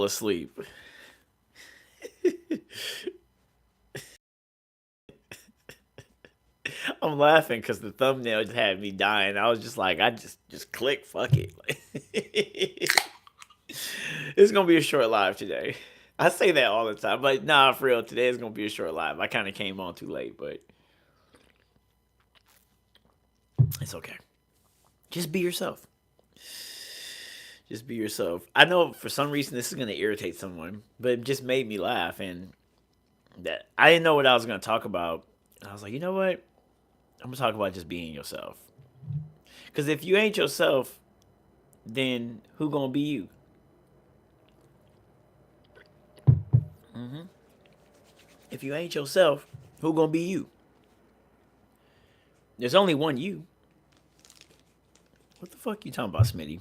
fall asleep. I'm laughing because the thumbnail just had me dying. I was just like, I just click, fuck it. It's gonna be a short live today. I say that all the time, but nah, for real, today is gonna be a short live. I kind of came on too late, but it's okay. Just be yourself. Just be yourself. I know for some reason this is gonna irritate someone, but it just made me laugh, and that I didn't know what I was gonna talk about. And I was like, you know what? I'm gonna talk about just being yourself. Because if you ain't yourself, then who gonna be you? If you ain't yourself, who gonna be you? There's only one you. What the fuck you talking about, Smitty?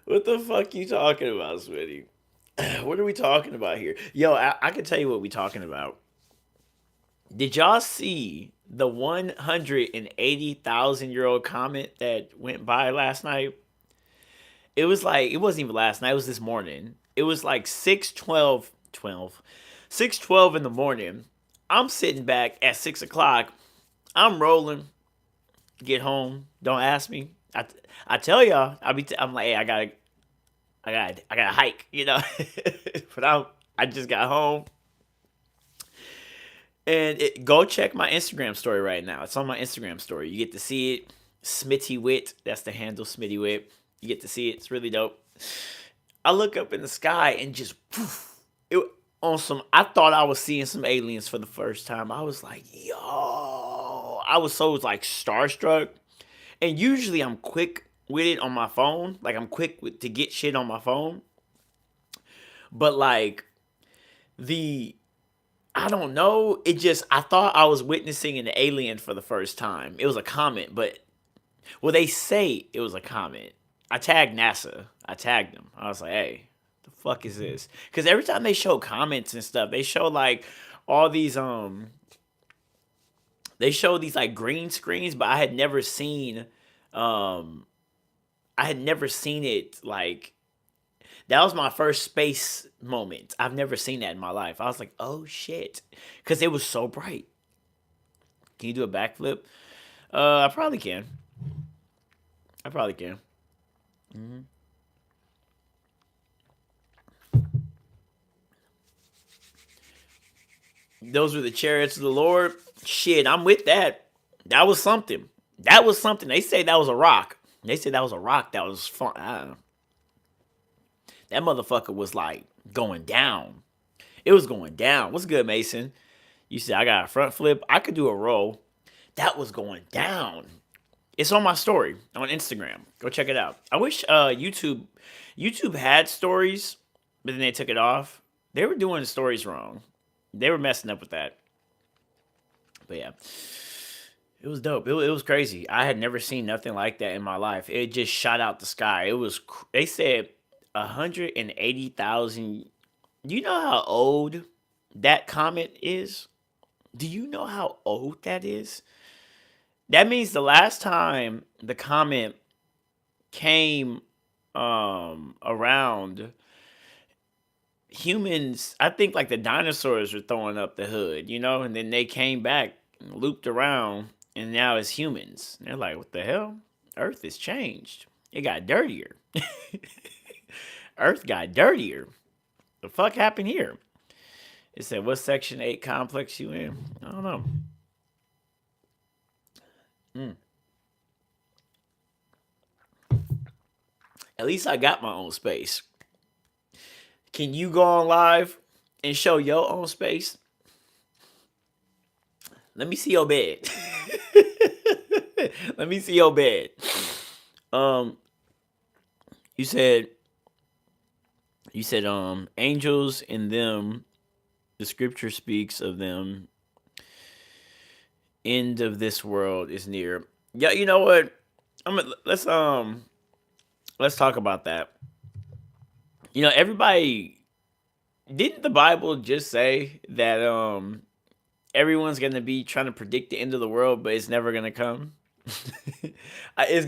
What the fuck you talking about, Smitty? What are we talking about here? Yo, I can tell you what we talking about. Did y'all see the 180,000-year-old comet that went by last night? It was like, it wasn't even last night, it was this morning. It was like 6:12 in the morning. I'm sitting back at 6 o'clock. I'm rolling. Get home. Don't ask me. I tell y'all. I'm like, hey, I gotta hike. But I just got home. And go check my Instagram story right now. It's on my Instagram story. You get to see it. Smitty'Wit. That's the handle, Smitty'Wit. You get to see it. It's really dope. I look up in the sky and just poof, it on some. I thought I was seeing some aliens for the first time. I was like, yo. I was so like starstruck. And usually I'm quick with it on my phone. Like I'm quick to get shit on my phone. But like the I don't know. I thought I was witnessing an alien for the first time. It was a comet, but well, they say it was a comet. I tagged NASA. I tagged them. I was like, hey, the fuck is this? Because every time they show comments and stuff, they show like all these they show these like green screens, but um I had never seen it like that was my first space moment. I've never seen that in my life. I was like, oh shit. Cause it was so bright. Can you do a backflip? I probably can. I probably can. hmm Those were the chariots of the Lord. Shit, I'm with that. That was something. That was something. They say that was a rock. They said that was a rock that was fun. I don't know. That motherfucker was like going down. It was going down. What's good, Mason? You said I got a front flip. I could do a roll. That was going down. It's on my story on Instagram. Go check it out. I wish YouTube had stories, but then they took it off. They were doing the stories wrong. They were messing up with that. But yeah, it was dope. It was crazy. I had never seen nothing like that in my life. It just shot out the sky. They said 180,000. Do you know how old that comet is? Do you know how old that is? That means the last time the comet came around, humans, I think like the dinosaurs were throwing up the hood, and then they came back and looped around, and now it's humans. They're like, what the hell? Earth has changed. It got dirtier. Earth got dirtier. The fuck happened here? It said, what section 8 complex you in? I don't know. Mm. At least I got my own space. Can you go on live and show your own space? Let me see your bed. Let me see your bed. Um, you said angels in them. The scripture speaks of them. End of this world is near. Yeah, you know what? Let's talk about that. Everybody, didn't the Bible just say that everyone's gonna be trying to predict the end of the world, but it's never gonna come? It's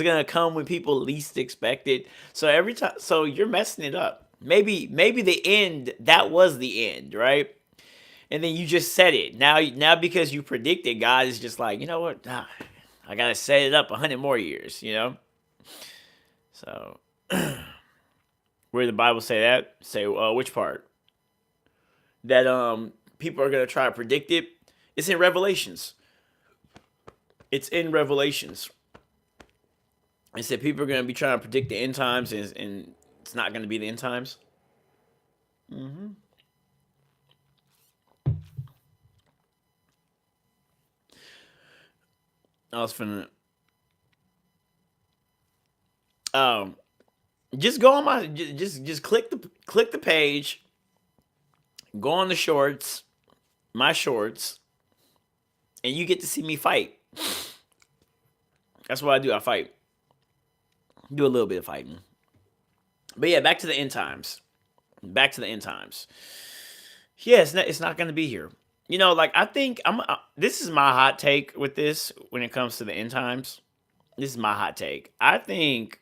gonna come when people least expect it. So every time, so you're messing it up. Maybe the end, that was the end, right? And then you just said it. Now because you predicted, God is just like, you know what? Nah, I gotta set it up 100 more years. So where the Bible say that? Say which part? That people are gonna try to predict it. It's in Revelations. It's in Revelations. It said people are gonna be trying to predict the end times, and it's not gonna be the end times. Mm-hmm. I was finna. Um, just go on my just click the page. Go on the shorts, my shorts, and you get to see me fight. That's what I do. I fight. Do a little bit of fighting. But yeah, back to the end times. Back to the end times. Yeah, it's not going to be here. Like I think this is my hot take with this when it comes to the end times. This is my hot take. I think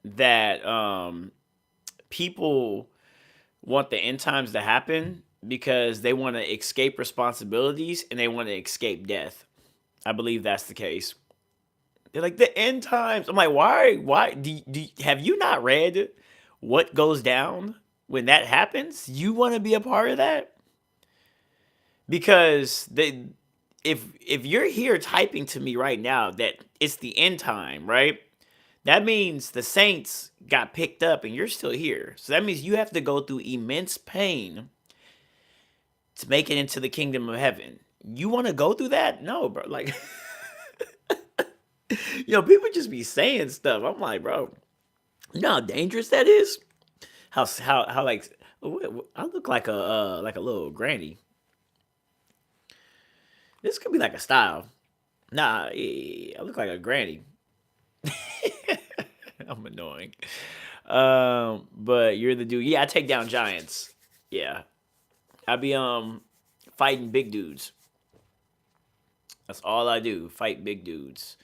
that people want the end times to happen because they want to escape responsibilities and they want to escape death. I believe that's the case. They're like the end times. I'm like, why? Why have you not read what goes down when that happens? You want to be a part of that because if you're here typing to me right now that it's the end time, right? That means the saints got picked up and you're still here. So that means you have to go through immense pain to make it into the kingdom of heaven. You want to go through that? No, bro. Like, people just be saying stuff. I'm like, bro, you know how dangerous that is? How like I look like a little granny. This could be like a style. Nah, I look like a granny. I'm annoying. But you're the dude. Yeah, I take down giants. Yeah, I be fighting big dudes. That's all I do. Fight big dudes.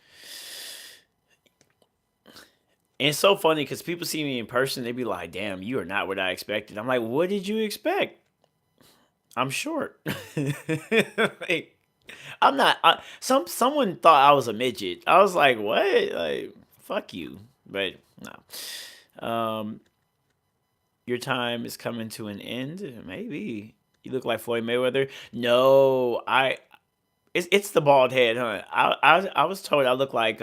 And it's so funny because people see me in person, they be like, "Damn, you are not what I expected." I'm like, "What did you expect?" I'm short. Like, I'm not. Someone thought I was a midget. I was like, "What?" Like, fuck you. But no. Your time is coming to an end. Maybe you look like Floyd Mayweather. No, it's the bald head, huh? I was told I look like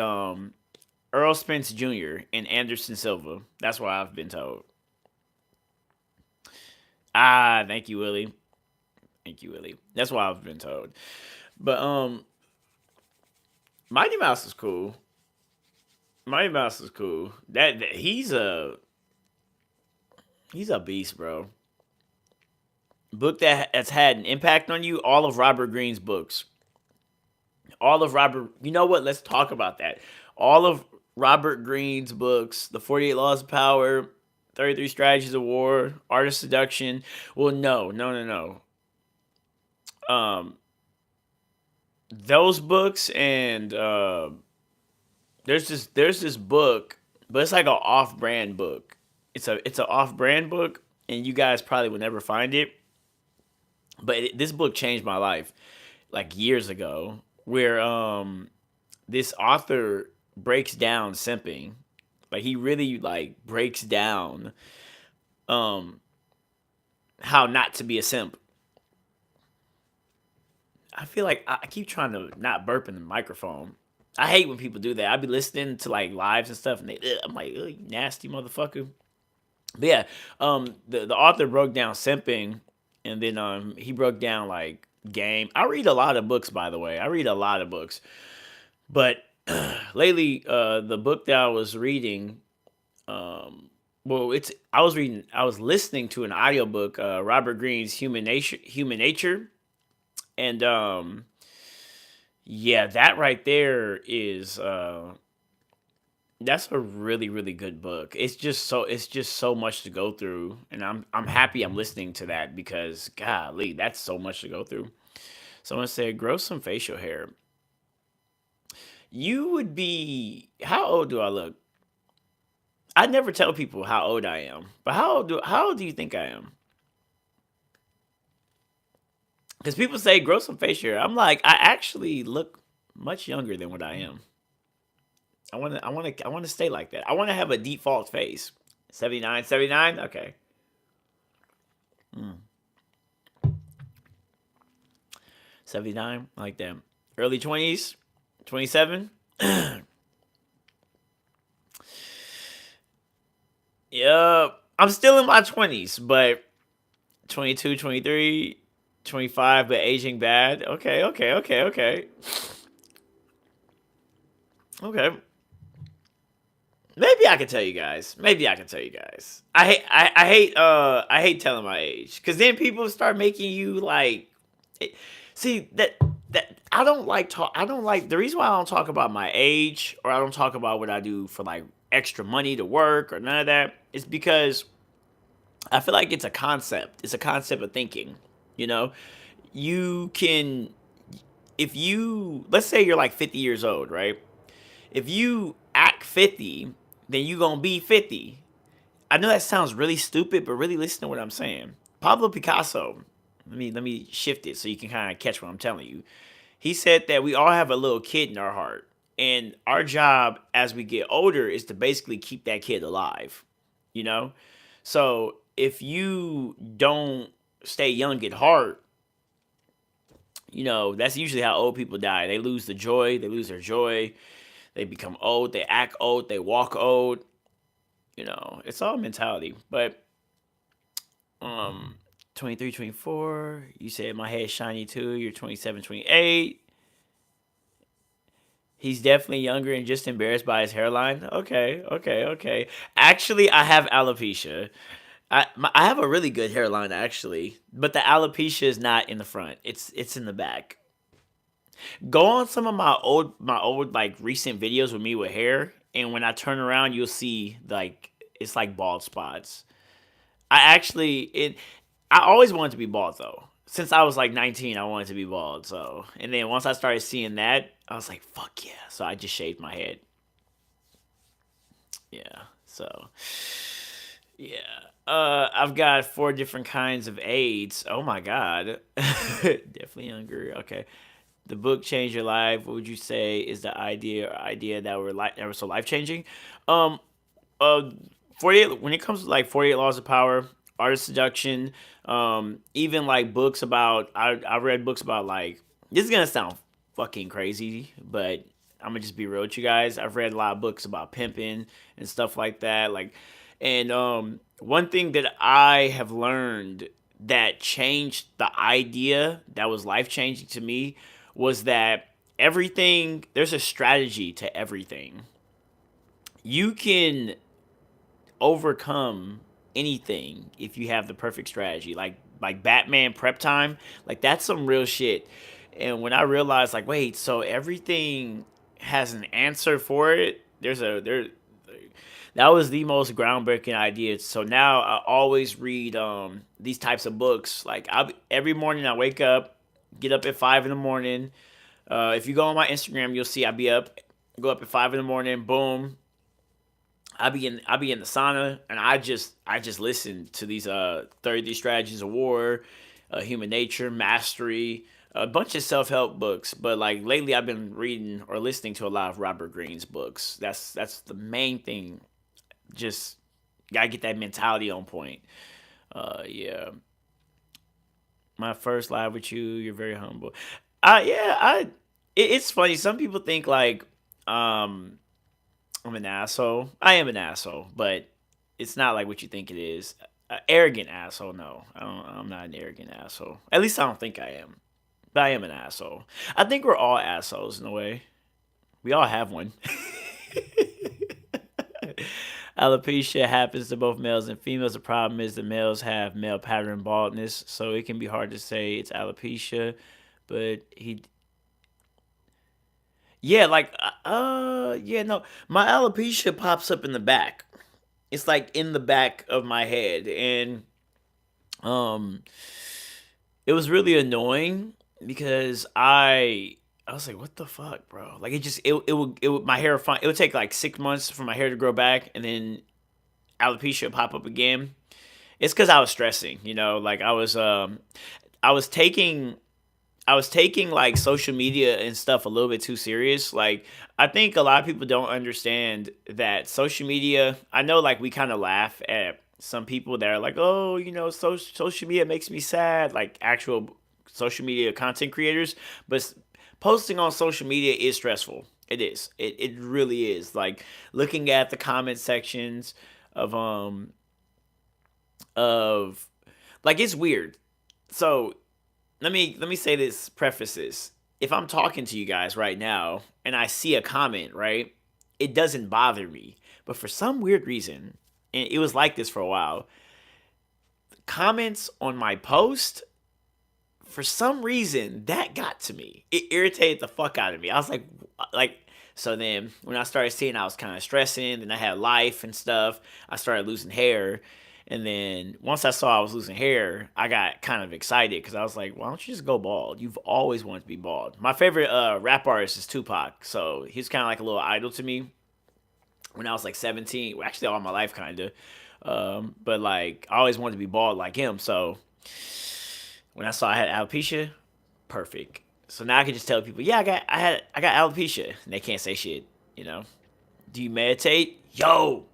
Earl Spence Jr. and Anderson Silva. That's what I've been told. Ah, thank you, Willie. Thank you, Willie. That's what I've been told. But Mighty Mouse is cool. Mighty Mouse is cool. That he's a beast, bro. Book that's had an impact on you. All of Robert Greene's books. All of Robert. You know what? Let's talk about that. All of Robert Greene's books, The 48 Laws of Power, 33 Strategies of War, Art of Seduction. Well, no, no, no, no. Those books and there's this book, but it's like an off-brand book. It's an off-brand book, and you guys probably would never find it. But this book changed my life, like years ago, where this author breaks down simping, like he really like breaks down um how not to be a simp. I feel like I keep trying to not burp in the microphone. I hate when people do that. I be listening to like lives and stuff, and I'm like, "Ugh, you nasty motherfucker." But yeah, the author broke down simping, and then he broke down like game. I read a lot of books, by the way. I read a lot of books, but lately, the book that I was reading, well, I was listening to an audiobook, Robert Greene's Human Nature, and yeah, that right there is that's a really really good book. It's just so much to go through, and I'm happy I'm listening to that because golly, that's so much to go through. Someone said grow some facial hair. You would be. How old do I look? I never tell people how old I am, but how old do you think I am? Because people say grow some face hair. I'm like, I actually look much younger than what I am. I want to stay like that. I want to have a default face. 79, 79. Okay. Mm. 79, like that. Early 20s, 27. Yeah, I'm still in my 20s, but 22, 23, 25, but aging bad. Okay, okay, okay, okay. Okay. Maybe I can tell you guys. Maybe I can tell you guys. I hate telling my age cuz then people start making you like it- see that I don't like the reason why I don't talk about my age or I don't talk about what I do for like extra money to work or none of that is because I feel like it's a concept. It's a concept of thinking, you know? You can if you let's say you're like 50 years old, right? If you act 50, then you going to be 50. I know that sounds really stupid, but really listen to what I'm saying. Pablo Picasso, let me shift it so you can kind of catch what I'm telling you. He said that we all have a little kid in our heart, and our job as we get older is to basically keep that kid alive, you know? So, if you don't stay young at heart, that's usually how old people die. They lose the joy, they lose their joy, they become old, they act old, they walk old. It's all mentality. But um 23, 24, you said my head's shiny too. You're 27, 28. He's definitely younger and just embarrassed by his hairline. Okay, okay, okay. Actually, I have alopecia. I have a really good hairline actually, but the alopecia is not in the front. It's in the back. Go on some of my old like recent videos with me with hair, and when I turn around, you'll see like it's like bald spots. I actually it I always wanted to be bald though. Since I was like 19, I wanted to be bald. So, and then once I started seeing that, I was like, "Fuck yeah!" So I just shaved my head. Yeah. So, yeah. I've got four different kinds of AIDS. Oh my god. Definitely younger. Okay. The book changed your life. What would you say is the idea that were so life changing? Um, uh 48 when it comes to like 48 laws of power, art of seduction, even like books about I read books about like this is gonna sound fucking crazy, but I'm gonna just be real with you guys. I've read a lot of books about pimping and stuff like that. Like and one thing that I have learned that changed the idea that was life changing to me was that everything there's a strategy to everything. You can overcome anything if you have the perfect strategy. Like Batman prep time, like that's some real shit. And when I realized like wait, so everything has an answer for it. There that was the most groundbreaking idea. So now I always read these types of books. Like every morning I wake up, get up at 5 in the morning. If you go on my Instagram, you'll see I be up, go up at 5 in the morning. Boom, I be in the sauna and I just listen to these 33 strategies of war, human nature, mastery, a bunch of self-help books. But like lately I've been reading or listening to a lot of Robert Greene's books. That's the main thing. Just gotta get that mentality on point. Yeah. My first live with you, you're very humble. Yeah, it's funny. Some people think like um I'm an asshole. I am an asshole, but it's not like what you think it is. Arrogant asshole. No, I'm not an arrogant asshole. At least I don't think I am. But I am an asshole. I think we're all assholes in a way. We all have one. Alopecia happens to both males and females. The problem is the males have male pattern baldness, so it can be hard to say it's alopecia. But yeah, like, yeah, no, my alopecia pops up in the back. It's like in the back of my head, and um, it was really annoying because I I was like, what the fuck, bro? Like it would my hair it would take like 6 months for my hair to grow back, and then alopecia would pop up again. It's because I was stressing, like I was taking I was taking like social media and stuff a little bit too serious. Like I think a lot of people don't understand that social media. I know like we kind of laugh at some people that are like, oh, social media makes me sad. Like actual social media content creators, but posting on social media is stressful. It is. It really is. Like looking at the comment sections of of like it's weird. So let me say this, preface this. If I'm talking to you guys right now and I see a comment, right, it doesn't bother me. But for some weird reason, and it was like this for a while, comments on my post, for some reason, that got to me. It irritated the fuck out of me. I was like, so then when I started seeing I was kind of stressing, and I had life and stuff, I started losing hair. And then once I saw I was losing hair, I got kind of excited because I was like, why don't you just go bald? You've always wanted to be bald. My favorite rap artist is Tupac. So he's kind of like a little idol to me when I was like 17. Well, actually, all my life, kind of. But like, I always wanted to be bald like him. So when I saw I had alopecia, perfect. So now I can just tell people, yeah, I got alopecia, and they can't say shit. You know? Do you meditate? Yo,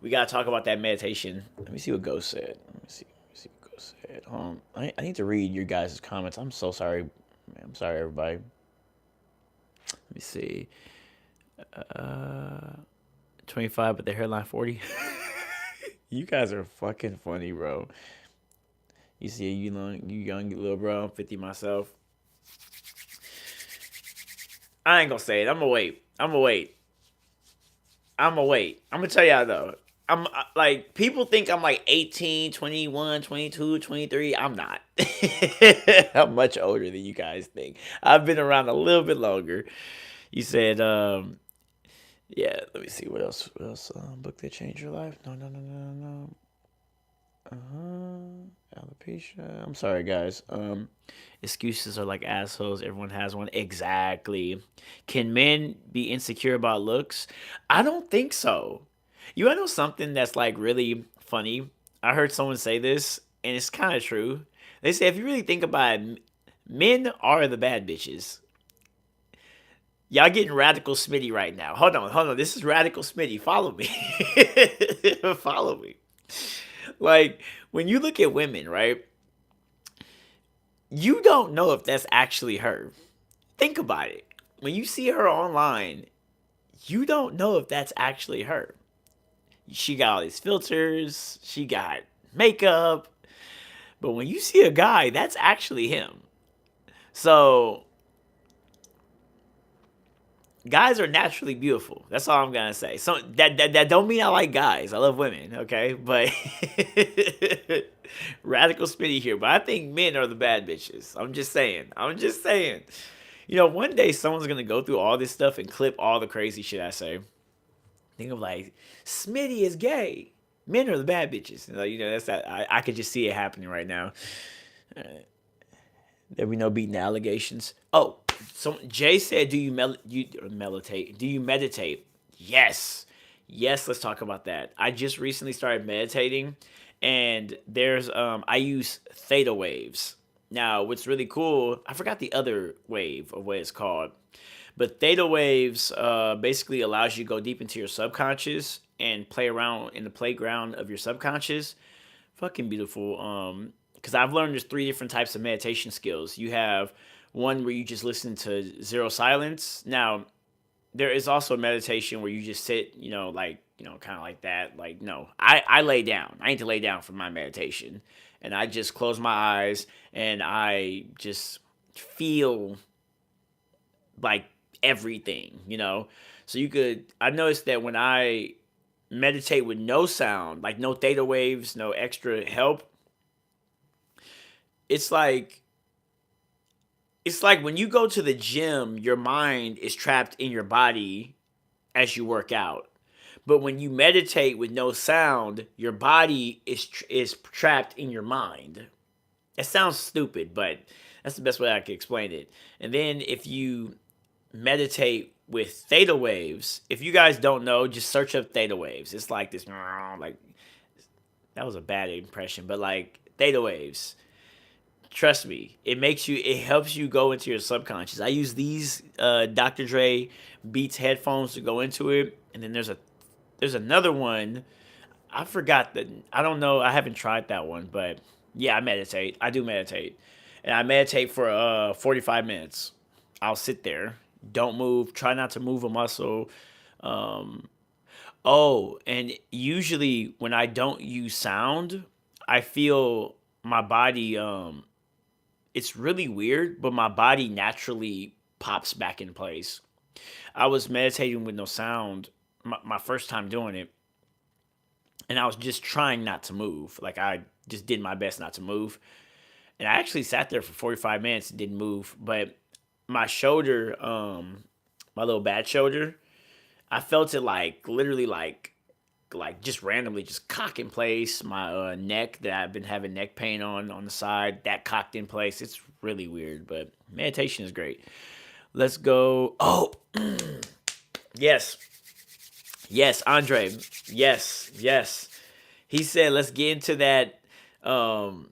we gotta talk about that meditation. Let me see what Ghost said. Let me see what Ghost said. I need to read your guys' comments. I'm so sorry. I'm sorry, everybody. Let me see. 25, but the hairline 40. You guys are fucking funny, bro. You see, you young little bro. I'm 50 myself. I ain't gonna say it. I'm gonna wait. I'm gonna tell y'all though. Like, people think I'm like 18, 21, 22, 23. I'm not. I'm much older than you guys think. I've been around a little bit longer. You said, yeah, let me see what else. Book that changed your life? No. Alopecia. I'm sorry, guys. Excuses are like assholes. Everyone has one. Exactly. Can men be insecure about looks? I don't think so. You wanna know something that's like really funny? I heard someone say this, and it's kind of true. They say if you really think about it, men are the bad bitches. Y'all getting radical Smitty right now. Hold on. This is radical Smitty. Follow me. Follow me. Like, when you look at women, right? You don't know if that's actually her. Think about it. When you see her online, you don't know if that's actually her. She got all these filters, she got makeup, but when you see a guy, that's actually him. So, guys are naturally beautiful. That's all I'm gonna say. So that don't mean I like guys. I love women, okay? But radical Smitty here. But I think men are the bad bitches. I'm just saying. One day someone's gonna go through all this stuff and clip all the crazy shit I say. Think of like, Smitty is gay. Men are the bad bitches. That's that. I could just see it happening right now. There be no beating the allegations. Oh, so Jay said, "Do you meditate? Do you meditate?" Yes, Let's talk about that. I just recently started meditating, and there's I use theta waves. Now, what's really cool, I forgot the other wave of what it's called, but theta waves basically allows you to go deep into your subconscious and play around in the playground of your subconscious. Fucking beautiful. Because I've learned there's three different types of meditation skills. You have one where you just listen to zero silence. Now, there is also a meditation where you just sit, kind of like that. Like, no, I lay down. I need to lay down for my meditation. And I just close my eyes and I just feel like everything. So I noticed that when I meditate with no sound, like no theta waves, no extra help, it's like when you go to the gym, your mind is trapped in your body as you work out. But when you meditate with no sound, your body is trapped in your mind. It sounds stupid, but that's the best way I can explain it. And then if you meditate with theta waves, if you guys don't know, just search up theta waves. It's like this, like that was a bad impression, but like theta waves. Trust me, it helps you go into your subconscious. I use these Dr. Dre Beats headphones to go into it, and then there's another one. I forgot that. I don't know. I haven't tried that one, but yeah, I meditate. I do meditate, and I meditate for 45 minutes. I'll sit there, don't move, try not to move a muscle. Um, oh, and usually when I don't use sound, I feel my body. It's really weird, but my body naturally pops back in place. I was meditating with no sound my first time doing it, and I was just trying not to move. Like I just did my best not to move, and I actually sat there for 45 minutes and didn't move. But my shoulder, my little bad shoulder, I felt it like literally like just randomly just cock in place. My neck that I've been having neck pain on the side that cocked in place. It's really weird, but meditation is great. Let's go. Oh, yes, yes, Andre. Yes, yes. He said, let's get into that um,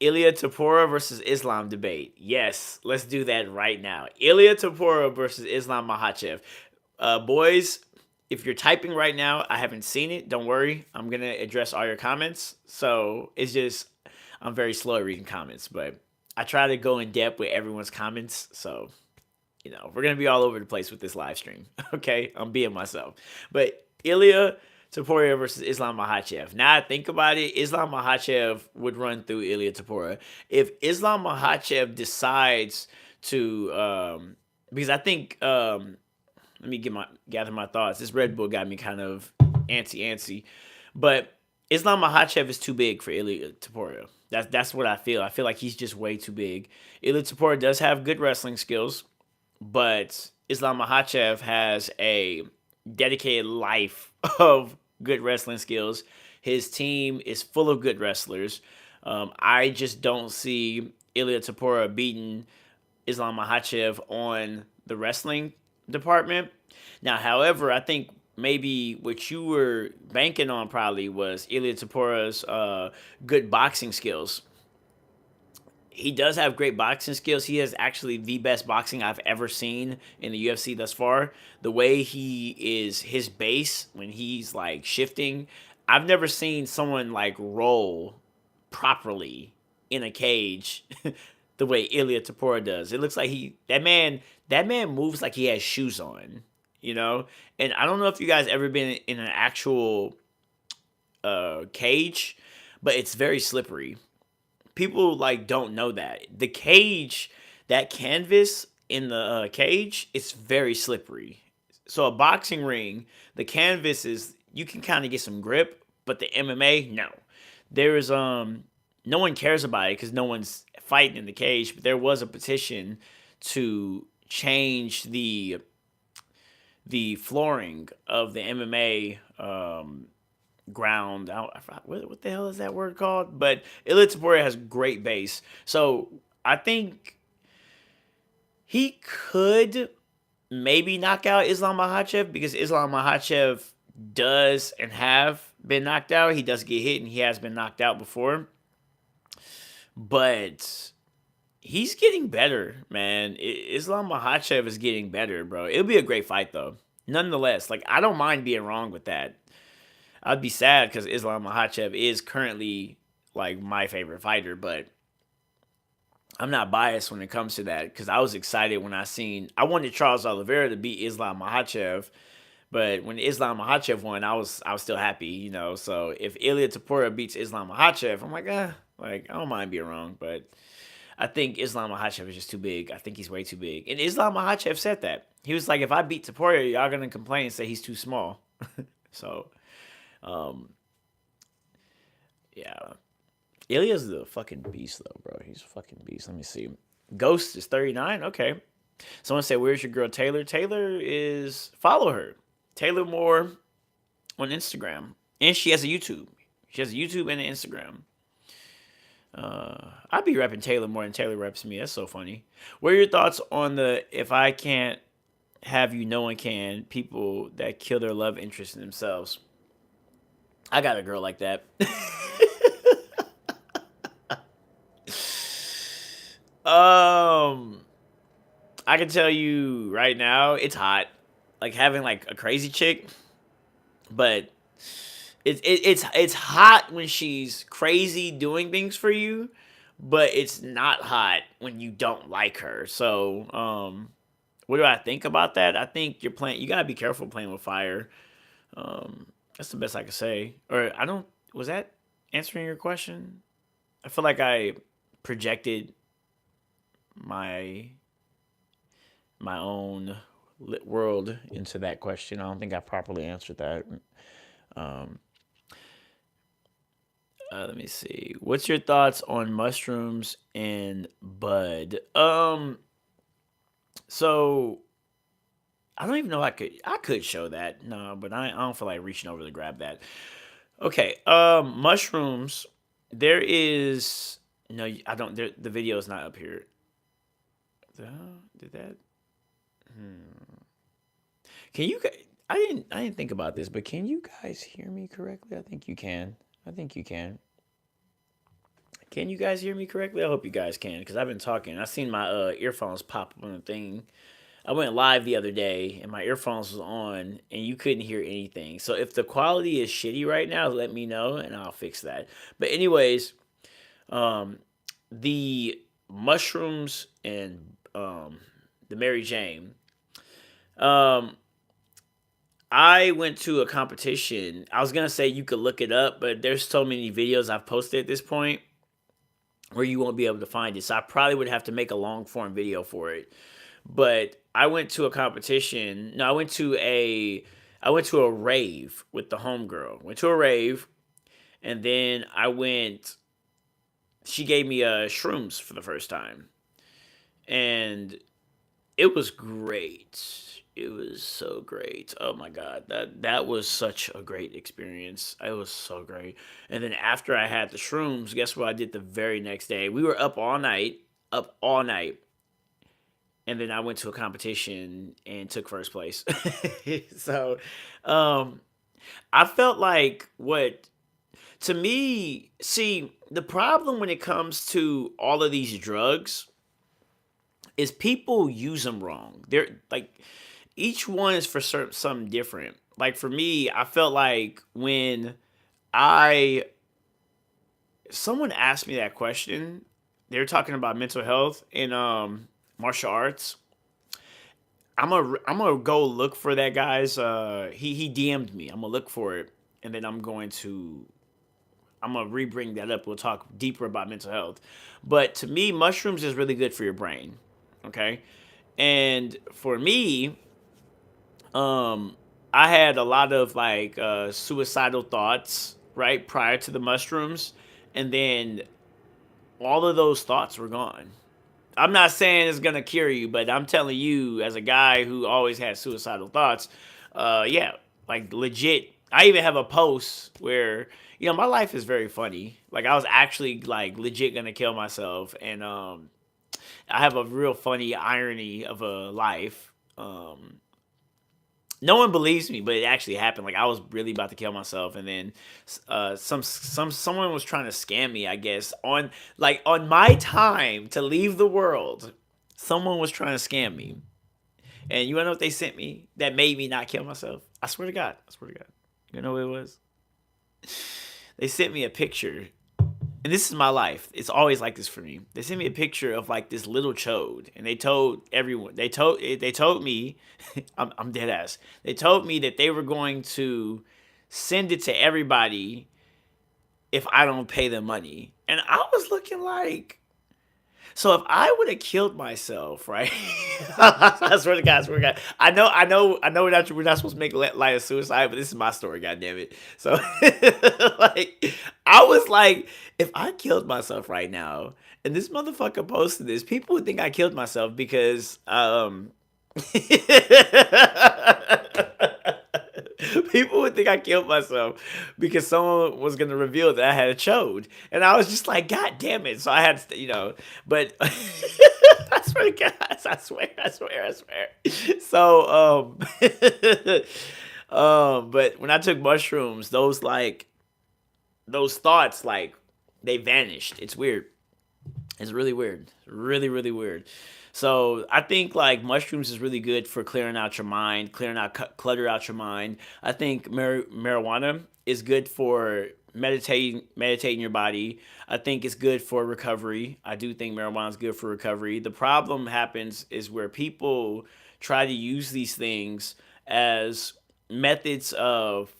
Ilya Tapora versus Islam debate. Yes, let's do that right now. Ilya Tapora versus Islam Makhachev. Boys, if you're typing right now, I haven't seen it. Don't worry. I'm going to address all your comments. So it's just, I'm very slow at reading comments, but I try to go in depth with everyone's comments. So, we're going to be all over the place with this live stream. Okay? I'm being myself. But Ilya Taporia versus Islam Makhachev. Now I think about it, Islam Makhachev would run through Ilya Taporia. If Islam Makhachev decides to, because I think, let me gather my thoughts. This Red Bull got me kind of antsy, but Islam Makhachev is too big for Ilya Taporia. That's what I feel. I feel like he's just way too big. Ilya Taporia does have good wrestling skills, but Islam Makhachev has a dedicated life of good wrestling skills. His team is full of good wrestlers. I just don't see Ilya Tapora beating Islam Makhachev on the wrestling department. Now, however, I think maybe what you were banking on probably was Ilya Tapora's good boxing skills. He does have great boxing skills. He has actually the best boxing I've ever seen in the UFC thus far. The way he is, his base, when he's like shifting, I've never seen someone like roll properly in a cage the way Ilya Tapora does. It looks like that man moves like he has shoes on, And I don't know if you guys ever been in an actual cage, but it's very slippery. People like don't know that the cage, that canvas in the cage, it's very slippery. So a boxing ring, the canvas is, you can kind of get some grip, but the MMA, no. There is no one cares about it because no one's fighting in the cage. But there was a petition to change the flooring of the MMA ground. What the hell is that word called? But Ilya Taporia has great base, so I think he could maybe knock out Islam Makhachev because Islam Makhachev does and have been knocked out. He does get hit and he has been knocked out before, but he's getting better, man. Islam Makhachev is getting better, bro. It'll be a great fight though. Nonetheless, like I don't mind being wrong with that. I'd be sad because Islam Makhachev is currently like my favorite fighter, but I'm not biased when it comes to that because I was excited when I wanted Charles Oliveira to beat Islam Makhachev, but when Islam Makhachev won, I was still happy, So if Ilya Tapora beats Islam Makhachev, I'm like, like I don't mind being wrong, but I think Islam Makhachev is just too big. I think he's way too big, and Islam Makhachev said that. He was like, if I beat Tapora, y'all gonna complain and say he's too small. So. Yeah. Ilya's the fucking beast, though, bro. He's a fucking beast. Let me see. Ghost is 39. Okay. Someone said, where's your girl Taylor? Taylor is, follow her. Taylor Moore on Instagram. And she has a YouTube. She has a YouTube and an Instagram. I'd be repping Taylor more than Taylor reps me. That's so funny. What are your thoughts on the if I can't have you, no one can? People that kill their love interest in themselves. I got a girl like that. um, I can tell you right now, it's hot. Like having like a crazy chick, but it's hot when she's crazy doing things for you, but it's not hot when you don't like her. So, what do I think about that? I think you're playing. You gotta be careful playing with fire. That's the best I could say. Or I don't. Was that answering your question? I feel like I projected my my own lit world into that question. I don't think I properly answered that. Um, Let me see. What's your thoughts on mushrooms and bud? So I don't even know I could show that. No, but I don't feel like reaching over to grab that. Okay. Mushrooms. There is no. I don't. The video is not up here. Did that? Hmm. Can you? I didn't think about this, but can you guys hear me correctly? I think you can. I think you can. Can you guys hear me correctly? I hope you guys can because I've been talking. I seen my earphones pop up on the thing. I went live the other day and my earphones was on and you couldn't hear anything. So if the quality is shitty right now, let me know and I'll fix that. But anyways, um, the mushrooms and the Mary Jane. Um, I went to a competition. I was gonna say you could look it up, but there's so many videos I've posted at this point where you won't be able to find it. So I probably would have to make a long form video for it. But I went to a competition. No, I went to a rave with the homegirl. Went to a rave, and then I went. She gave me shrooms for the first time, and it was great. It was so great. Oh my god, that was such a great experience. It was so great. And then after I had the shrooms, guess what I did the very next day? We were up all night, and then I went to a competition and took first place. So, um, I felt like what to me, see, the problem when it comes to all of these drugs is people use them wrong. They're like each one is for certain something different. Like for me, I felt like when I someone asked me that question, they were talking about mental health in martial arts. I'm gonna go look for that guy's. He DM'd me. I'm gonna look for it, and then I'm gonna re-bring that up. We'll talk deeper about mental health. But to me, mushrooms is really good for your brain. Okay, and for me, um, I had a lot of like suicidal thoughts right prior to the mushrooms, and then all of those thoughts were gone. I'm not saying it's gonna cure you, but I'm telling you, as a guy who always had suicidal thoughts, yeah, like legit. I even have a post where my life is very funny. Like I was actually like legit gonna kill myself, and I have a real funny irony of a life. No one believes me, but it actually happened. Like I was really about to kill myself, and then someone was trying to scam me. I guess on my time to leave the world, someone was trying to scam me. And you wanna know what they sent me that made me not kill myself? I swear to God. I swear to God. You know what it was? They sent me a picture, and this is my life. It's always like this for me. They sent me a picture of like this little chode, and they told everyone. They told me, I'm dead ass. They told me that they were going to send it to everybody if I don't pay them money, and I was looking like. So if I would have killed myself, right? I swear to God, I swear to God. We're not supposed to make light of suicide, but this is my story, goddamn it. So, like, I was like, if I killed myself right now, and this motherfucker posted this, people would think I killed myself because, People would think I killed myself because someone was gonna reveal that I had a chode, and I was just like, God damn it! So I had to, but I swear to God, I swear. So but when I took mushrooms, those thoughts they vanished. It's weird. It's really weird. Really, really weird. So I think like mushrooms is really good for clearing out your mind, clearing out clutter out your mind. I think marijuana is good for meditating your body. I think it's good for recovery. I do think marijuana is good for recovery. The problem happens is where people try to use these things as methods of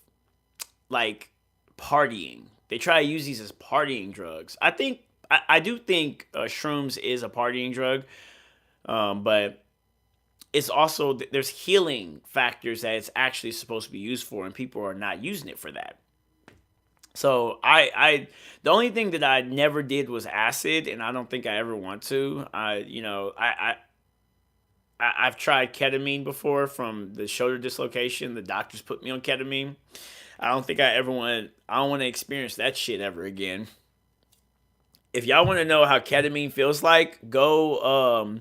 like partying. They try to use these as partying drugs. I do think shrooms is a partying drug, but it's also there's healing factors that it's actually supposed to be used for, and people are not using it for that. So the only thing that I never did was acid, and I don't think I ever want to. I've tried ketamine before from the shoulder dislocation. The doctors put me on ketamine. I don't think I ever want. I don't want to experience that shit ever again. If y'all want to know how ketamine feels like, go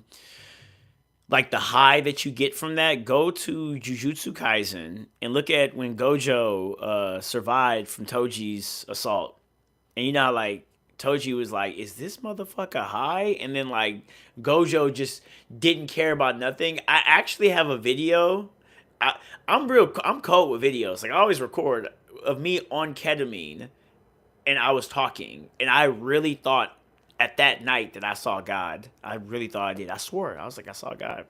like the high that you get from that. Go to Jujutsu Kaisen and look at when Gojo survived from Toji's assault, and like Toji was like, "Is this motherfucker high?" And then like Gojo just didn't care about nothing. I actually have a video. I'm cold with videos. Like I always record of me on ketamine and I was talking, and I really thought at that night that I saw God. I really thought I did. I swore. I was like, I saw God.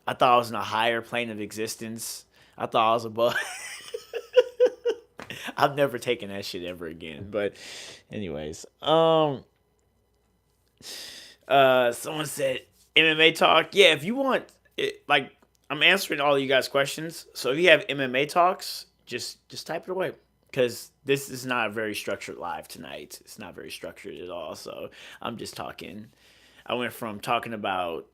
I thought I was in a higher plane of existence. I thought I was above. I've never taken that shit ever again. But, anyways, someone said MMA talk. Yeah, if you want, like, I'm answering all of you guys' questions. So if you have MMA talks, just type it away, because this is not a very structured live tonight. It's not very structured at all. So I'm just talking. I went from talking about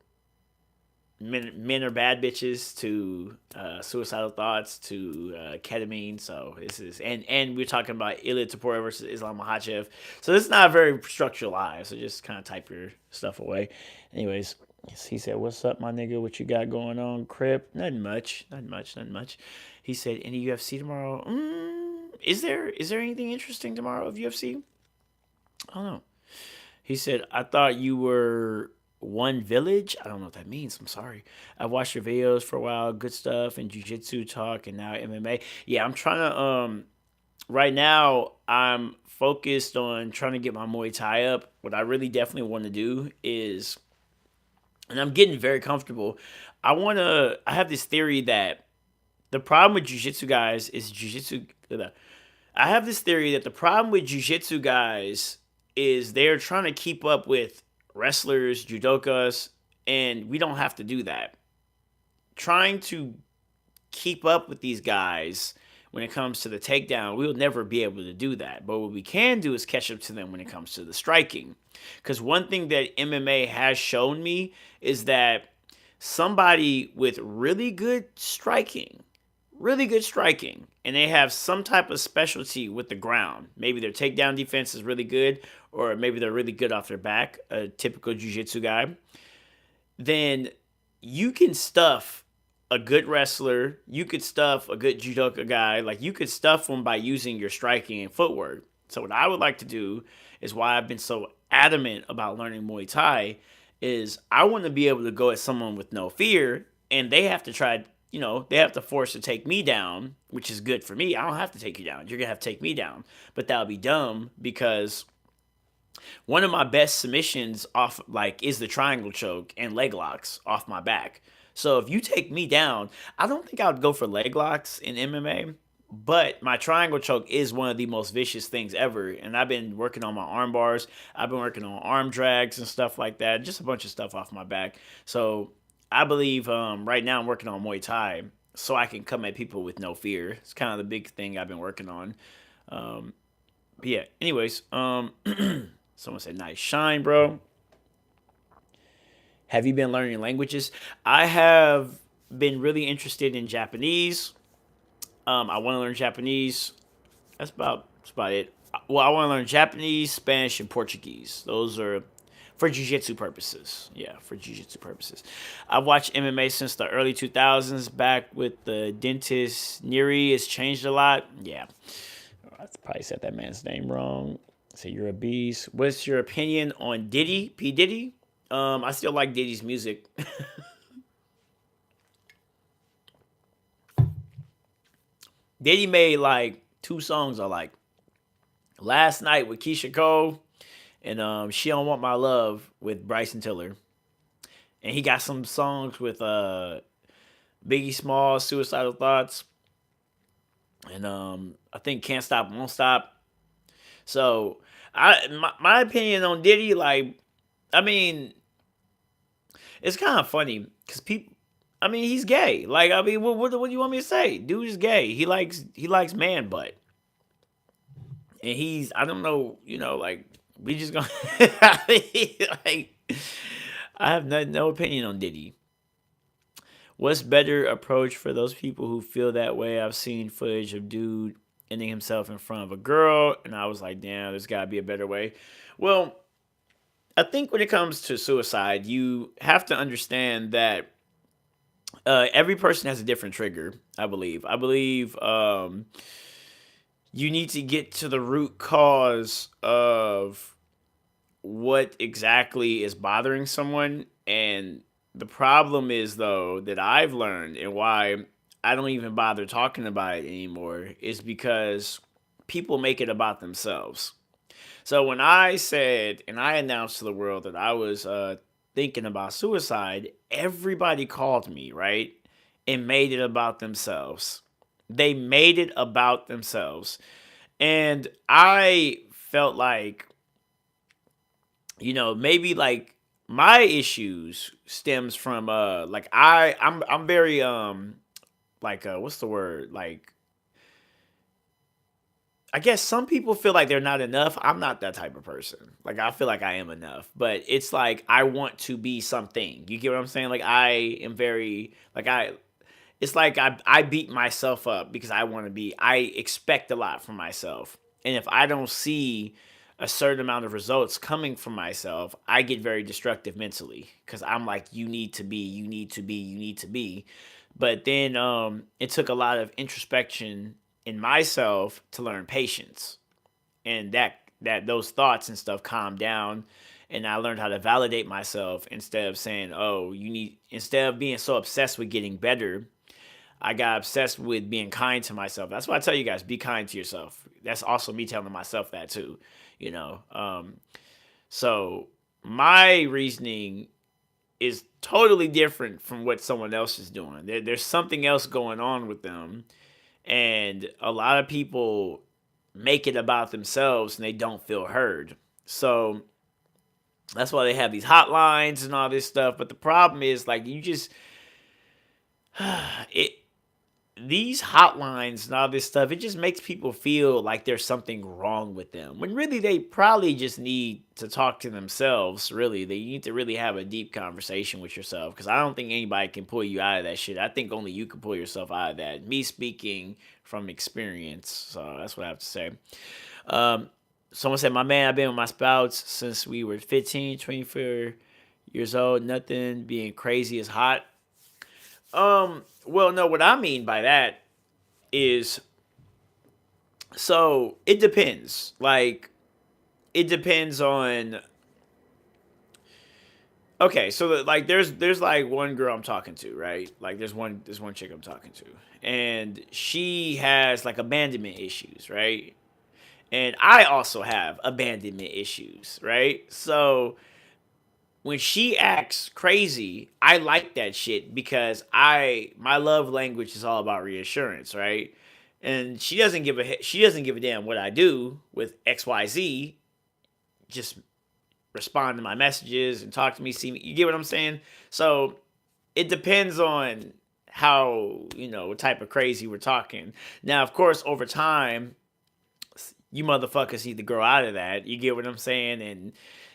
men are bad bitches to suicidal thoughts to ketamine. So this is and we're talking about Ilya Tapora versus Islam Makhachev. So this is not a very structured live. So just kind of type your stuff away. Anyways, he said, "What's up, my nigga? What you got going on, Crip? Nothing much. Nothing much. Nothing much." He said, "Any UFC tomorrow? Is there anything interesting tomorrow of UFC? I don't know." He said, "I thought you were One Village." I don't know what that means. I'm sorry. I've watched your videos for a while. Good stuff and Jiu-Jitsu talk and now MMA. Yeah, I'm trying to right now I'm focused on trying to get my Muay Thai up. What I really definitely want to do is, and I'm getting very comfortable. I have this theory that the problem with jiu-jitsu guys is jiu-jitsu. I have this theory that the problem with jiu-jitsu guys is they're trying to keep up with wrestlers, judokas, and we don't have to do that. Trying to keep up with these guys when it comes to the takedown, we'll never be able to do that. But what we can do is catch up to them when it comes to the striking. Because one thing that MMA has shown me is that somebody with really good striking, and they have some type of specialty with the ground. Maybe their takedown defense is really good, or maybe they're really good off their back, a typical jiu-jitsu guy. Then you can stuff a good wrestler, you could stuff a good judoka guy, like you could stuff them by using your striking and footwork. So what I would like to do is why I've been so adamant about learning Muay Thai is I want to be able to go at someone with no fear, and they have to try, they have to force to take me down, which is good for me. I don't have to take you down. You're going to have to take me down. But that would be dumb because one of my best submissions off is the triangle choke and leg locks off my back. So if you take me down, I don't think I would go for leg locks in MMA, but my triangle choke is one of the most vicious things ever. And I've been working on my arm bars. I've been working on arm drags and stuff like that. Just a bunch of stuff off my back. So I believe right now I'm working on Muay Thai so I can come at people with no fear. It's kind of the big thing I've been working on. But yeah, anyways, someone said, "Nice shine, bro. Have you been learning languages?" I have been really interested in Japanese. I want to learn Japanese. That's about it. Well, I want to learn Japanese, Spanish, and Portuguese. Those are for jiu-jitsu purposes. Yeah, for jiu-jitsu purposes. I've watched MMA since the early 2000s, back with the dentist Neri. It's changed a lot. Yeah. I probably said that man's name wrong. So you're a beast. What's your opinion on Diddy? P. Diddy? I still like Diddy's music. Diddy made like two songs I like. Last Night with Keisha Cole and She Don't Want My Love with Bryson Tiller. And he got some songs with Biggie Small, Suicidal Thoughts, and I think Can't Stop, Won't Stop. So my opinion on Diddy, like, I mean, it's kind of funny because people. I mean, he's gay. Like, I mean, what do you want me to say? Dude is gay. He likes man butt, and he's I don't know. Like we just gonna like I have no opinion on Diddy. What's better approach for those people who feel that way? I've seen footage of dude ending himself in front of a girl, and I was like, damn, there's got to be a better way. Well, I think when it comes to suicide, you have to understand that every person has a different trigger. I believe you need to get to the root cause of what exactly is bothering someone. And the problem is, though, that I've learned and why I don't even bother talking about it anymore is because people make it about themselves. So when I said and I announced to the world that I was thinking about suicide, everybody called me, right? And made it about themselves. They made it about themselves. And I felt like, maybe like my issues stems from like I'm very like what's the word? Like I guess some people feel like they're not enough. I'm not that type of person. Like I feel like I am enough, but it's like I want to be something. You get what I'm saying? Like I am very like I it's like I beat myself up because I want to be. I expect a lot from myself. And if I don't see a certain amount of results coming from myself, I get very destructive mentally because I'm like, you need to be, you need to be, you need to be. But then it took a lot of introspection in myself to learn patience, and that those thoughts and stuff calmed down, and I learned how to validate myself instead of saying, "Oh, instead of being so obsessed with getting better." I got obsessed with being kind to myself. That's why I tell you guys, be kind to yourself. That's also me telling myself that too, you know. So my reasoning is totally different from what someone else is doing. There's something else going on with them, and a lot of people make it about themselves and they don't feel heard. So that's why they have these hotlines and all this stuff. But the problem is, like, you just it these hotlines and all this stuff, it just makes people feel like there's something wrong with them. When really they probably just need to talk to themselves, really. They need to really have a deep conversation with yourself. Because I don't think anybody can pull you out of that shit. I think only you can pull yourself out of that. Me speaking from experience. So that's what I have to say. Someone said, my man, I've been with my spouse since we were 15, 24 years old. Nothing being crazy is hot. Well, no, what I mean by that is, so it depends. Like, it depends on. Okay, so like there's like one girl I'm talking to, right? Like there's one chick I'm talking to, and she has like abandonment issues, right? And I also have abandonment issues, right? So when she acts crazy, I like that shit because my love language is all about reassurance, right? And she doesn't give a damn what I do with XYZ. Just respond to my messages and talk to me, see me. You get what I'm saying? So it depends on how, what type of crazy we're talking. Now, of course, over time, you motherfuckers need to grow out of that. You get what I'm saying? And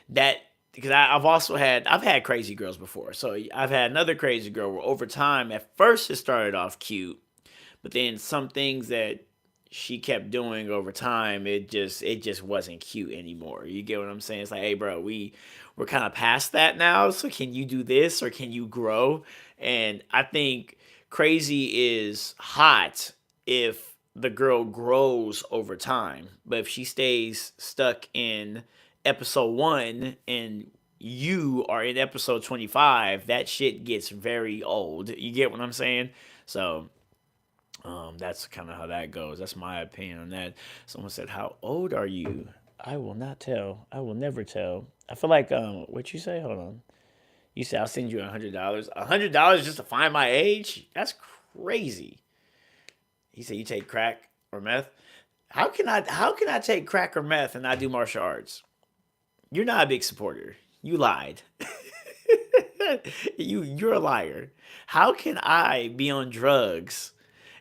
that, because I've had crazy girls before. So I've had another crazy girl where over time, at first it started off cute, But then some things that she kept doing over time, it just wasn't cute anymore. You get what I'm saying? It's like, hey, bro, we're kind of past that now. So can you do this or can you grow? And I think crazy is hot if the girl grows over time. But if she stays stuck in episode one and you are in episode 25, that shit gets very old. You get what I'm saying? So that's kind of how that goes. That's my opinion on that. Someone said, "How old are you?" I will not tell. I will never tell. I feel like what you say? Hold on. You said I'll send you $100. $100 just to find my age? That's crazy. He said you take crack or meth. How can I take crack or meth and not do martial arts? You're not a big supporter. You lied. You're a liar. How can I be on drugs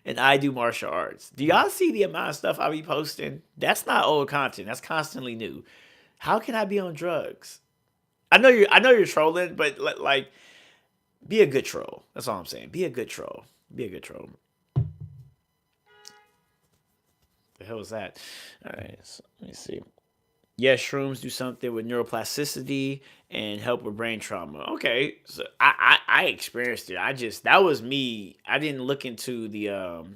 and I do martial arts? Do y'all see the amount of stuff I be posting? That's not old content. That's constantly new. How can I be on drugs? I know you're trolling, but like be a good troll. That's all I'm saying. Be a good troll. Be a good troll. The hell is that? All right, so let me see. Yes, shrooms do something with neuroplasticity and help with brain trauma. Okay, so I experienced it. That was me. I didn't look into the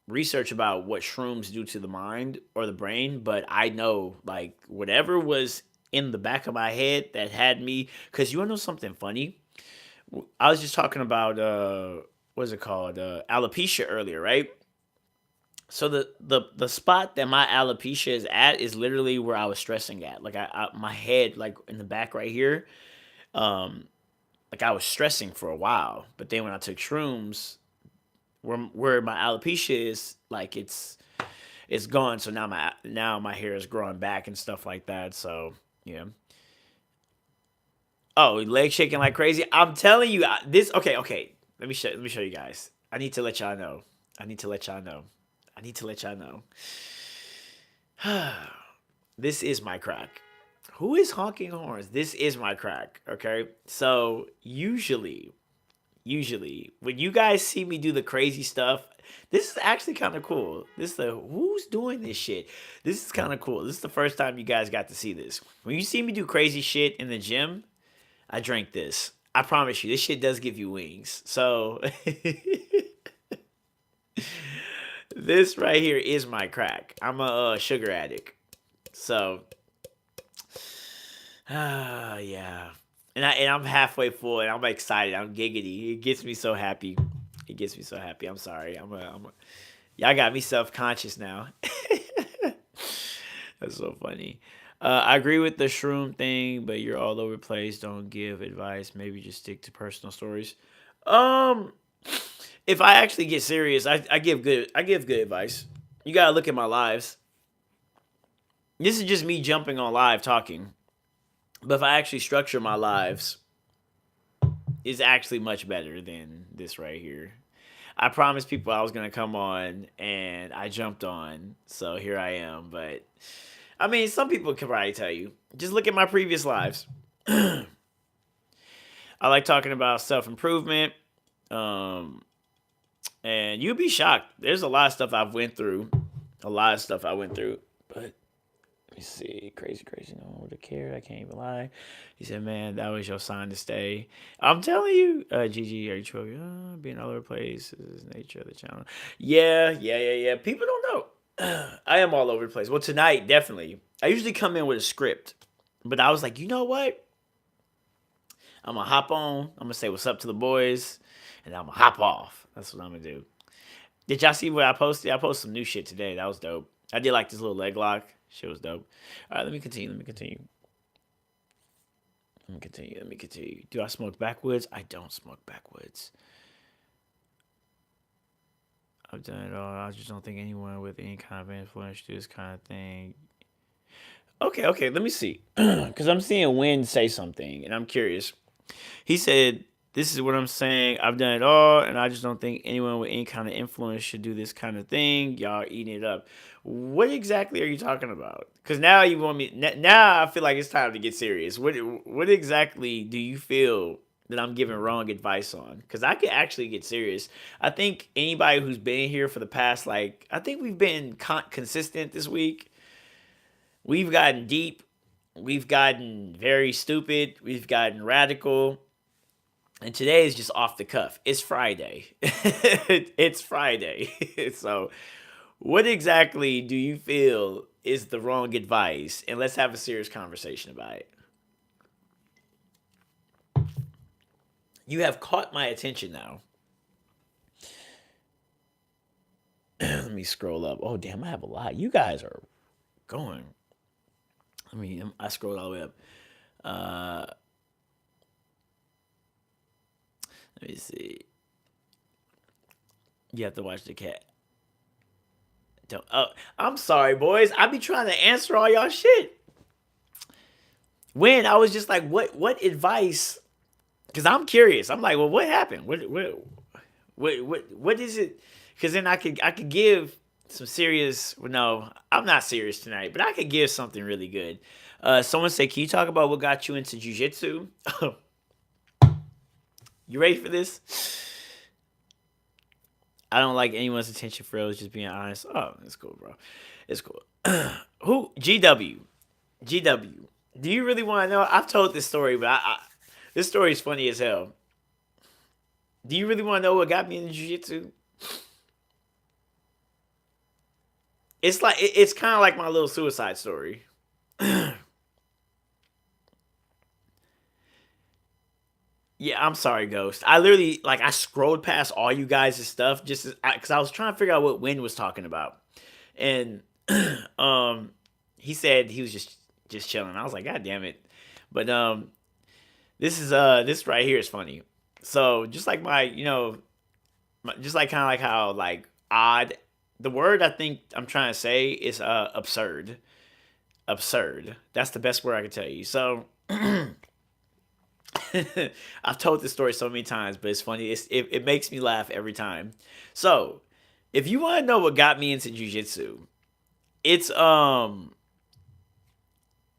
research about what shrooms do to the mind or the brain, but I know like whatever was in the back of my head that had me. Because you want to know something funny? I was just talking about what's it called, alopecia earlier, right? So the spot that my alopecia is at is literally where I was stressing at. Like my head, like in the back right here, um, like I was stressing for a while. But then when I took shrooms, where my alopecia is, like it's gone. So now my hair is growing back and stuff like that. So yeah. Oh, leg shaking like crazy. I'm telling you, this. Okay, okay. Let me show you guys. I need to let y'all know. I need to let y'all know. I need to let y'all know. This is my crack. Who is honking horns? This is my crack. Okay. So usually when you guys see me do the crazy stuff, this is actually kind of cool. This is the who's doing this shit. This is kind of cool. This is the first time you guys got to see this. When you see me do crazy shit in the gym, I drank this. I promise you, this shit does give you wings. So this right here is my crack. I'm a sugar addict. So yeah. And I'm halfway full and I'm excited. I'm giggity. It gets me so happy. It gets me so happy. I'm sorry. Y'all got me self-conscious now. That's so funny. I agree with the shroom thing, but you're all over the place. Don't give advice. Maybe just stick to personal stories. Um, if I actually get serious, I give good advice. You gotta look at my lives. This is just me jumping on live talking. But if I actually structure my lives, it's actually much better than this right here. I promised people I was gonna come on, and I jumped on, so here I am. But I mean, some people can probably tell you. Just look at my previous lives. I like talking about self improvement, um, and you'd be shocked. There's a lot of stuff I've went through, a lot of stuff I went through. But let me see, crazy, crazy. No one would have cared. I can't even lie. He said, "Man, that was your sign to stay." I'm telling you, Gigi, are you true? Being all over the place is the nature of the channel. Yeah, yeah, yeah, yeah. People don't know. I am all over the place. Well, tonight, definitely. I usually come in with a script, but I was like, you know what? I'm gonna hop on. I'm gonna say what's up to the boys, and I'm gonna hop off. That's what I'm gonna do. Did y'all see what I posted? I posted some new shit today. That was dope. I did like this little leg lock. Shit was dope. All right, let me continue. Let me continue. Do I smoke backwoods? I don't smoke backwoods. I've done it all. I just don't think anyone with any kind of influence do this kind of thing. Okay, okay. Let me see. Because I'm seeing Win say something, and I'm curious. He said, "This is what I'm saying. I've done it all, and I just don't think anyone with any kind of influence should do this kind of thing. Y'all are eating it up." What exactly are you talking about? Because now you want me. Now I feel like it's time to get serious. What exactly do you feel that I'm giving wrong advice on, because I could actually get serious. I think anybody who's been here for the past, like, I think we've been consistent this week. We've gotten deep. We've gotten very stupid. We've gotten radical. And today is just off the cuff. It's Friday. It's Friday. So, what exactly do you feel is the wrong advice? And let's have a serious conversation about it. You have caught my attention now. Let me scroll up. Oh, damn, I have a lot. You guys are going. I scrolled all the way up. Uh, Let me see. You have to watch the cat. Don't. Oh, I'm sorry, boys. I be trying to answer all y'all shit. When I was just like, what advice? Because I'm curious. I'm like, well, what happened? What is it? Because then I could give some serious. Well, no, I'm not serious tonight, but I could give something really good. Someone said, can you talk about what got you into jiu-jitsu? You ready for this? I don't like anyone's attention for those, just being honest. Oh, it's cool, bro. It's cool. Who? GW. GW. Do you really want to know? I've told this story, but this story is funny as hell. Do you really want to know what got me into jiu-jitsu? It's like it's kind of like my little suicide story. Yeah, I'm sorry, Ghost. I literally I scrolled past all you guys' stuff just because I was trying to figure out what Win was talking about, and he said he was just chilling. I was like, God damn it! But this right here is funny. So just like just like kind of like how odd. The word I think I'm trying to say is absurd. Absurd. That's the best word I can tell you. So. I've told this story so many times, but it's funny. It makes me laugh every time. So, if you want to know what got me into jiu-jitsu, it's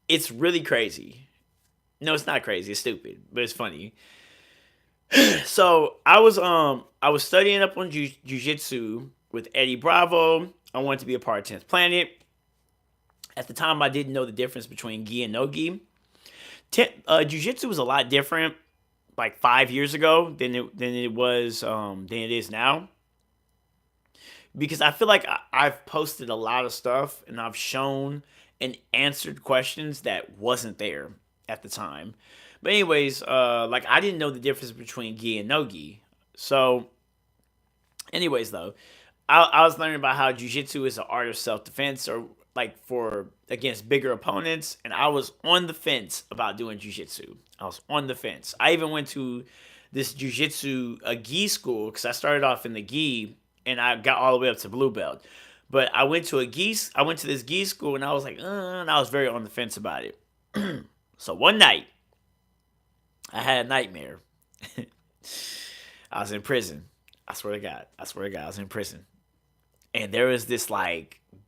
it's really crazy. No, it's not crazy. It's stupid, but it's funny. So, I was studying up on jiu-jitsu with Eddie Bravo. I wanted to be a part of 10th Planet. At the time, I didn't know the difference between gi and no gi. Jiu-jitsu was a lot different like 5 years ago than it is now, because I feel like I've posted a lot of stuff and I've shown and answered questions that wasn't there at the time. But anyways, I didn't know the difference between gi and no gi. So anyways, though, I was learning about how jiu-jitsu is an art of self-defense, or for against bigger opponents, and I was on the fence about doing jiu-jitsu. I was on the fence. I even went to this jiu-jitsu gi school because I started off in the gi and I got all the way up to blue belt. But I went to this gi school and I was like, and I was very on the fence about it. So one night, I had a nightmare. I was in prison. I swear to God, I was in prison. And there was this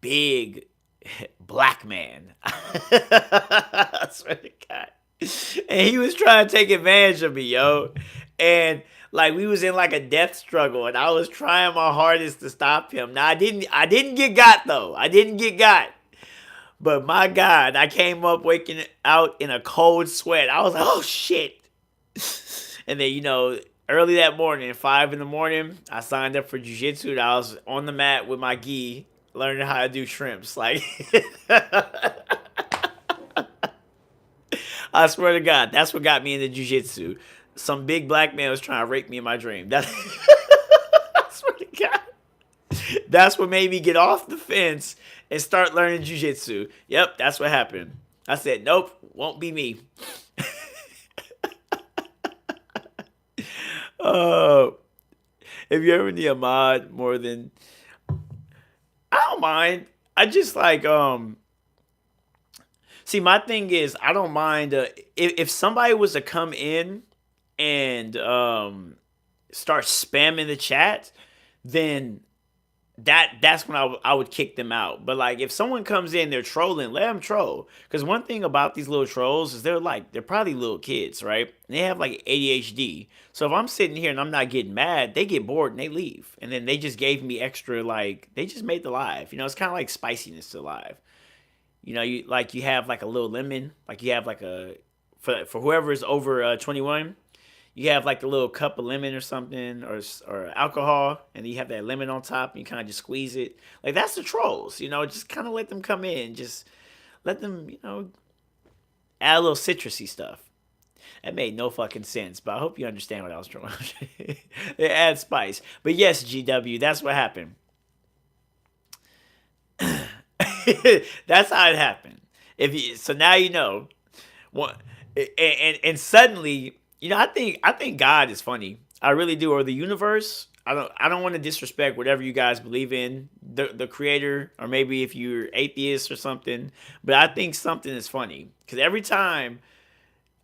big black man. I swear to God. And he was trying to take advantage of me, yo. And we was in a death struggle, and I was trying my hardest to stop him. Now I didn't get got though. I didn't get got. But my God, I came up waking out in a cold sweat. I was like, oh shit. And then, early that morning, 5 in the morning, I signed up for jiu-jitsu. I was on the mat with my gi, learning how to do shrimps. I swear to God, that's what got me into jiu-jitsu. Some big black man was trying to rape me in my dream. I swear to God. That's what made me get off the fence and start learning jiu-jitsu. Yep, that's what happened. I said, nope, won't be me. Oh, if you ever need a mod more than, I don't mind. I just see, my thing is, I don't mind if somebody was to come in and start spamming the chat, then that's when I would kick them out. But like if someone comes in, they're trolling, let them troll. Because one thing about these little trolls is they're probably little kids, right? And they have like ADHD. So if I'm sitting here and I'm not getting mad, they get bored and they leave. And then they just gave me extra, like they just made the live. You know, it's kind of like spiciness to live. You know, you have like a little lemon, like you have like a for whoever is over 21, you have like a little cup of lemon or something, or alcohol, and you have that lemon on top, and you kind of just squeeze it. Like that's the trolls, you know. Just kind of let them come in, just let them, add a little citrusy stuff. That made no fucking sense, but I hope you understand what I was trying. They add spice, but yes, GW, that's what happened. That's how it happened. If you, so now you know what, and suddenly, I think God is funny. I really do, or the universe. I don't want to disrespect whatever you guys believe in, the creator, or maybe if you're atheist or something. But I think something is funny because every time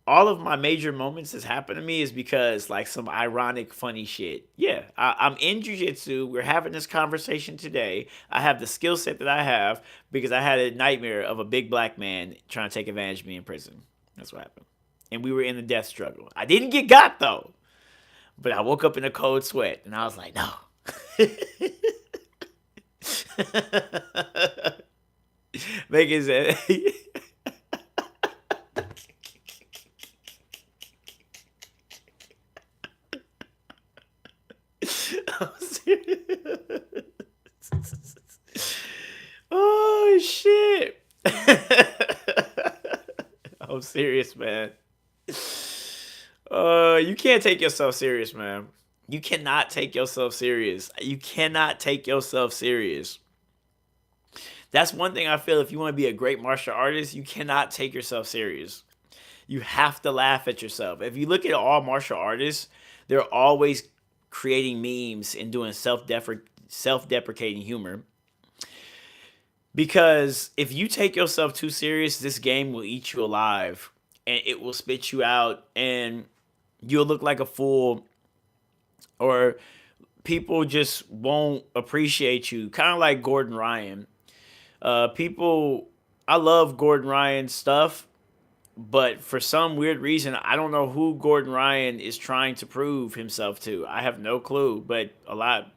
all of my major moments has happened to me is because like some ironic funny shit. Yeah, I'm in jiu-jitsu. We're having this conversation today. I have the skill set that I have because I had a nightmare of a big black man trying to take advantage of me in prison. That's what happened. And we were in the death struggle. I didn't get got though, but I woke up in a cold sweat and I was like, no. Making sense. I'm serious. Oh shit. I'm serious, man. You can't take yourself serious, man. You cannot take yourself serious. You cannot take yourself serious. That's one thing I feel if you want to be a great martial artist, you cannot take yourself serious. You have to laugh at yourself. If you look at all martial artists, they're always creating memes and doing self-deprecating humor. Because if you take yourself too serious, this game will eat you alive and it will spit you out and you'll look like a fool, or people just won't appreciate you. Kind of like Gordon Ryan. People, I love Gordon Ryan's stuff, but for some weird reason, I don't know who Gordon Ryan is trying to prove himself to. I have no clue, but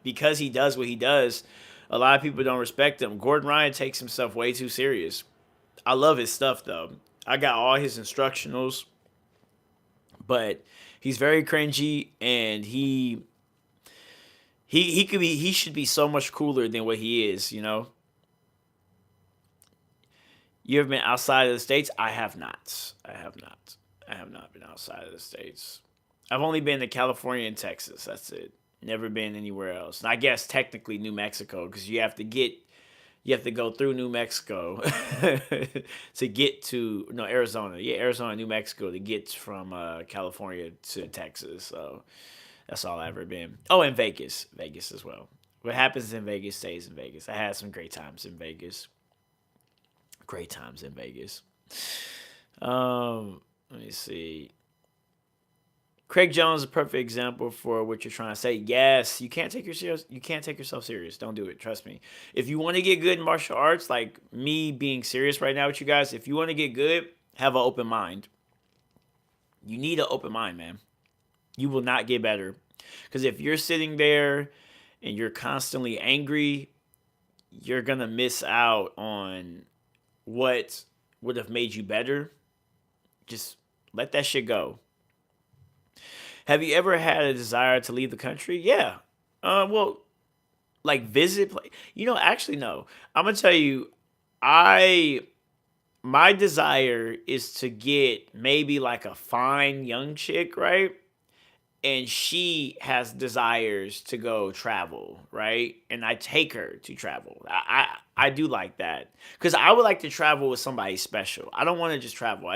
because he does what he does, a lot of people don't respect him. Gordon Ryan takes himself way too serious. I love his stuff though. I got all his instructionals, but he's very cringy and he should be so much cooler than what he is, you know? You ever been outside of the states? I have not. I have not. I have not been outside of the states. I've only been to California and Texas. That's it. Never been anywhere else. And I guess technically New Mexico because you have to go through New Mexico to get to no Arizona. Yeah, Arizona, New Mexico to get from California to Texas. So that's all I've ever been. Oh, and Vegas as well. What happens in Vegas stays in Vegas. I had some great times in Vegas. Great times in Vegas. Let me see. Craig Jones is a perfect example for what you're trying to say. Yes, you can't take you can't take yourself serious. Don't do it. Trust me. If you want to get good in martial arts, like me being serious right now with you guys, if you want to get good, have an open mind. You need an open mind, man. You will not get better. Because if you're sitting there and you're constantly angry, you're gonna miss out on what would have made you better. Just let that shit go. Have you ever had a desire to leave the country? Yeah. Well, like visit. Actually, no. I'm gonna tell you, I my desire is to get maybe like a fine young chick, right? And she has desires to go travel, right? And I take her to travel. I do like that because I would like to travel with somebody special. I don't want to just travel.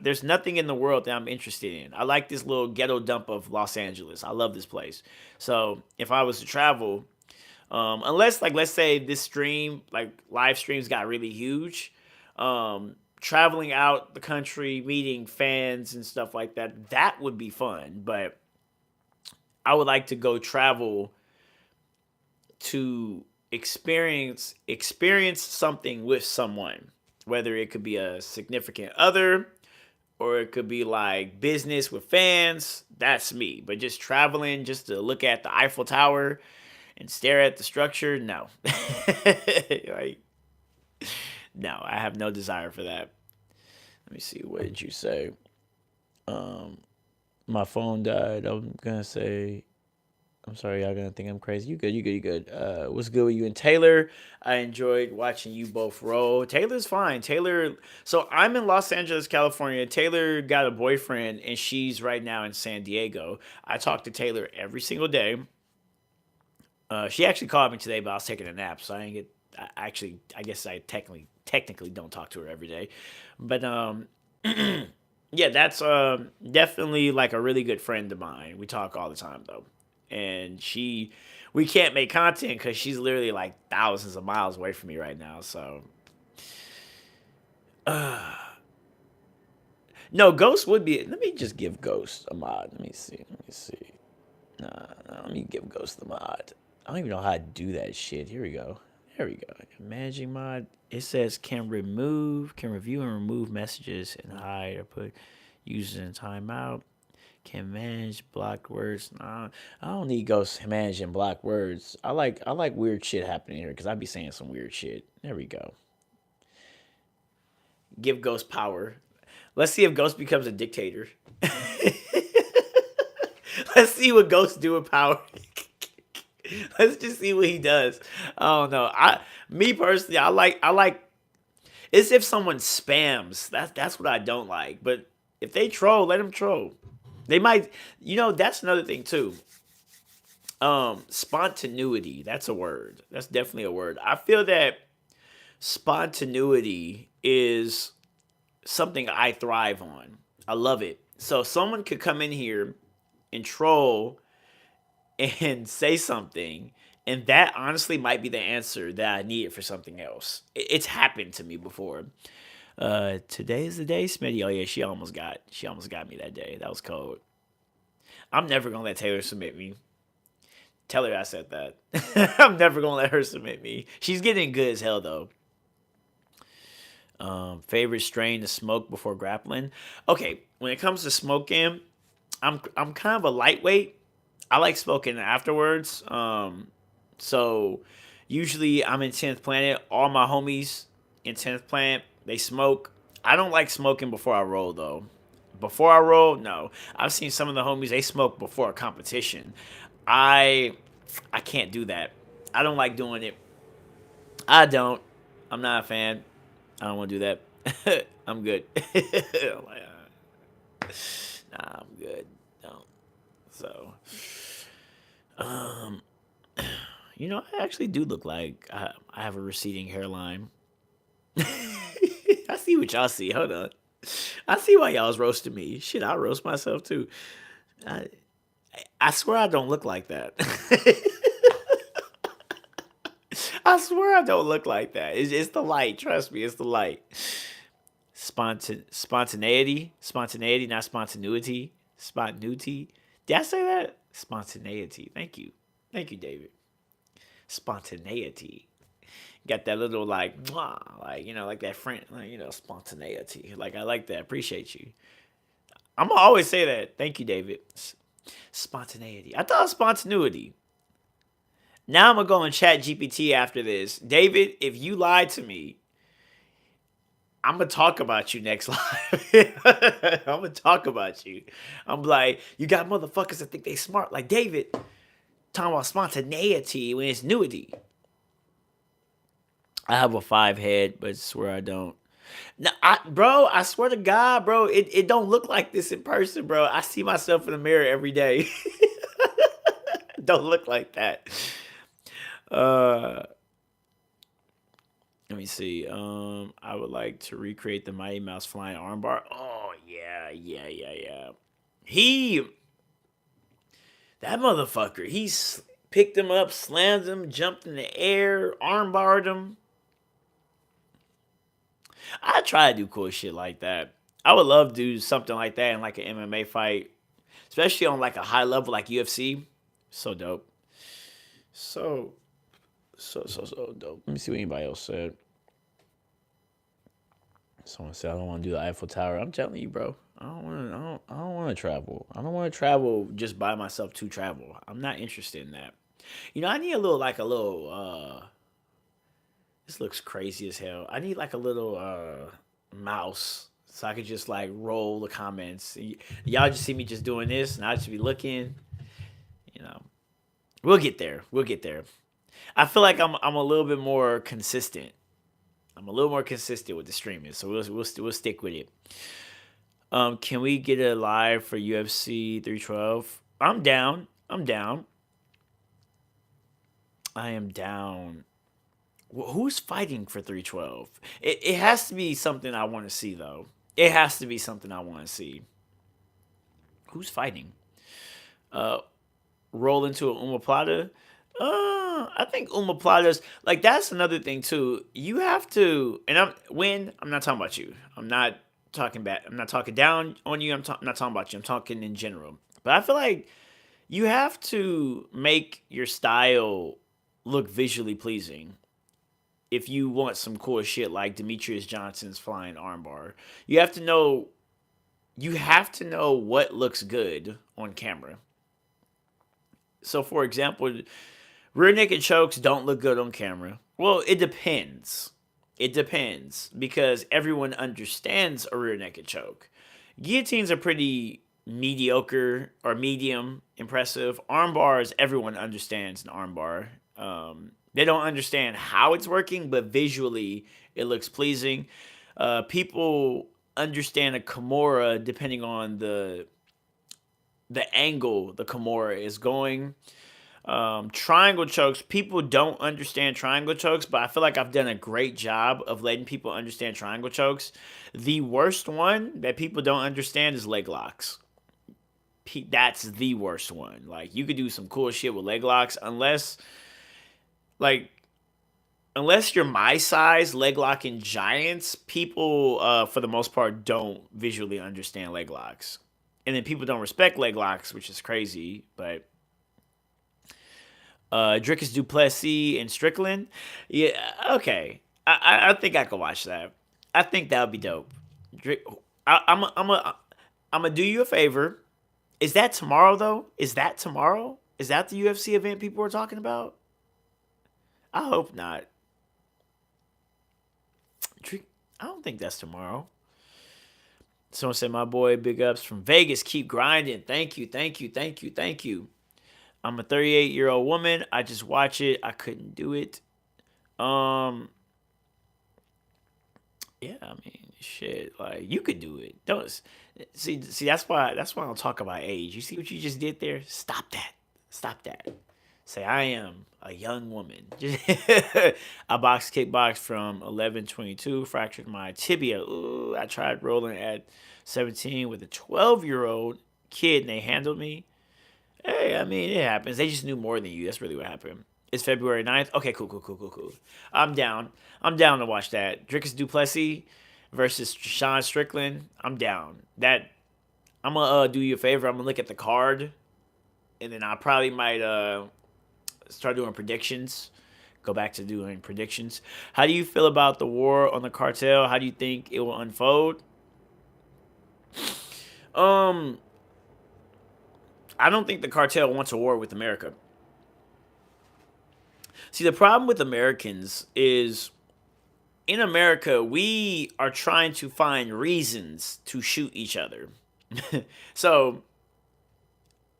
There's nothing in the world that I'm interested in. I like this little ghetto dump of Los Angeles. I love this place. So if I was to travel, unless like let's say this stream like live streams got really huge, traveling out the country, meeting fans and stuff like that, that would be fun. But I would like to go travel to experience something with someone, whether it could be a significant other or it could be like business with fans. That's me. But just traveling just to look at the Eiffel Tower and stare at the structure, no. Like, no, I have no desire for that. Let me see. What did you say? Um, my phone died. I'm gonna say. I'm sorry, y'all gonna think I'm crazy. You good? You good? You good? What's good with you and Taylor? I enjoyed watching you both roll. Taylor's fine. Taylor. So I'm in Los Angeles, California. Taylor got a boyfriend, and she's right now in San Diego. I talk to Taylor every single day. She actually called me today, but I was taking a nap, so I didn't get. Actually, I guess I technically don't talk to her every day, but yeah, that's definitely like a really good friend of mine. We talk all the time though, and we can't make content because she's literally like thousands of miles away from me right now. So no, Ghost would be. Let me just give Ghost a mod. Let me see. Let me see. Nah, let me give Ghost the mod. I don't even know how to do that shit. Here we go. There we go. Managing mod. It says can review and remove messages and hide or put users in timeout. Can manage blocked words. Nah, I don't need Ghost managing blocked words. I like weird shit happening here because I be saying some weird shit. There we go. Give Ghost power. Let's see if Ghost becomes a dictator. Let's see what Ghost do with power. Let's just see what he does. I don't know. Me personally, I like it's if someone spams. That's what I don't like. But if they troll, let them troll. They might, that's another thing too. Spontaneity. That's a word. That's definitely a word. I feel that spontaneity is something I thrive on. I love it. So someone could come in here and troll and say something, and that honestly might be the answer that I needed for something else. It's happened to me before. Today is the day, Smitty. Oh yeah, she almost got me that day. That was cold. I'm never gonna let Taylor submit me. Tell her I said that. I'm never gonna let her submit me. She's getting good as hell though. Favorite strain to smoke before grappling. Okay, when it comes to smoking, I'm kind of a lightweight. I like smoking afterwards. So usually I'm in 10th Planet. All my homies in 10th Planet, they smoke. I don't like smoking before I roll though. Before I roll, no. I've seen some of the homies they smoke before a competition. I I can't do that. I don't like doing it. I don't. I'm not a fan. I don't want to do that. I'm good. I'm like, nah, I'm good. No. So, um, I actually do look like I have a receding hairline. I see what y'all see. Hold on. I see why y'all's roasting me. Shit, I roast myself too. I, I swear I don't look like that. I swear I don't look like that. It's the light. Trust me, it's the light. Spontaneity, not spontaneity. Spontaneity. Did I say that? Spontaneity. Thank you, David. Spontaneity. Got that little like, mwah, like like that friend, like, spontaneity. Like I like that. Appreciate you. I'm gonna always say that. Thank you, David. Spontaneity. I thought spontaneity. Now I'm gonna go and chat GPT after this. David, if you lied to me, I'm gonna talk about you next live. I'm gonna talk about you. I'm like, you got motherfuckers that think they smart, like David, talking about spontaneity when it's nudity. I have a 5 head, but I swear I don't. No, bro, I swear to God, bro, it don't look like this in person, bro. I see myself in the mirror every day. Don't look like that. Uh, Let me see. I would like to recreate the Mighty Mouse flying armbar. Oh yeah, yeah, yeah, yeah. He, that motherfucker. Picked him up, slammed him, jumped in the air, armbarred him. I try to do cool shit like that. I would love to do something like that in like an MMA fight, especially on like a high level like UFC. So dope. So So dope. Let me see what anybody else said. Someone said I don't want to do the Eiffel Tower. I'm telling you, bro. I don't want to travel. I don't want to travel just by myself to travel. I'm not interested in that. I need a little like a little this looks crazy as hell. I need like a little mouse so I could just like roll the comments. Y'all just see me just doing this and I just be looking, you know. We'll get there. We'll get there. I feel like I'm a little bit more consistent. I'm a little more consistent with the streaming, so we'll stick with it. Can we get a live for UFC 312? I'm down. I'm down. I am down. Who's fighting for 312? It has to be something I want to see though. It has to be something I want to see. Who's fighting? Uh, Roll into an Umaplata. I think Umaplata's like that's another thing too. You have to, and I'm not talking about you. I'm not talking bad. I'm not talking down on you. I'm not talking about you. I'm talking in general. But I feel like you have to make your style look visually pleasing. If you want some cool shit like Demetrius Johnson's flying armbar, you have to know. You have to know what looks good on camera. So, for example, rear naked chokes don't look good on camera. Well, it depends. It depends because everyone understands a rear naked choke. Guillotines are pretty mediocre or medium impressive. Arm bars, everyone understands an armbar. They don't understand how it's working, but visually it looks pleasing. People understand a Kimura depending on the angle the Kimura is going. Triangle chokes, people don't understand triangle chokes, but I feel like I've done a great job of letting people understand triangle chokes. The worst one that people don't understand is leg locks. That's the worst one. Like you could do some cool shit with leg locks like unless you're my size, leg locking giants, people for the most part don't visually understand leg locks. And then people don't respect leg locks, which is crazy, but Drickus Duplessis and Strickland. Yeah, okay. I think I could watch that. I think that would be dope. I'm gonna do you a favor. Is that tomorrow though? Is that tomorrow? Is that the UFC event people are talking about? I hope not. I don't think that's tomorrow. Someone said, "My boy, big ups from Vegas. Keep grinding. Thank you, thank you, thank you, thank you." I'm a 38-year-old woman. I just watch it. I couldn't do it. Um, yeah, I mean, shit. Like you could do it. Don't see. That's why I don't talk about age. You see what you just did there? Stop that. Stop that. Say I am a young woman. I box kickbox from 11-22. Fractured my tibia. Ooh, I tried rolling at 17 with a 12-year-old kid, and they handled me. Hey, I mean, it happens. They just knew more than you. That's really what happened. It's February 9th. Okay, cool. I'm down. I'm down to watch that. Drickus Duplessis versus Sean Strickland. I'm down. I'm gonna do you a favor. I'm gonna look at the card, and then I probably might start doing predictions. Go back to doing predictions. How do you feel about the war on the cartel? How do you think it will unfold? I don't think the cartel wants a war with America. See, the problem with Americans is in America, we are trying to find reasons to shoot each other. So,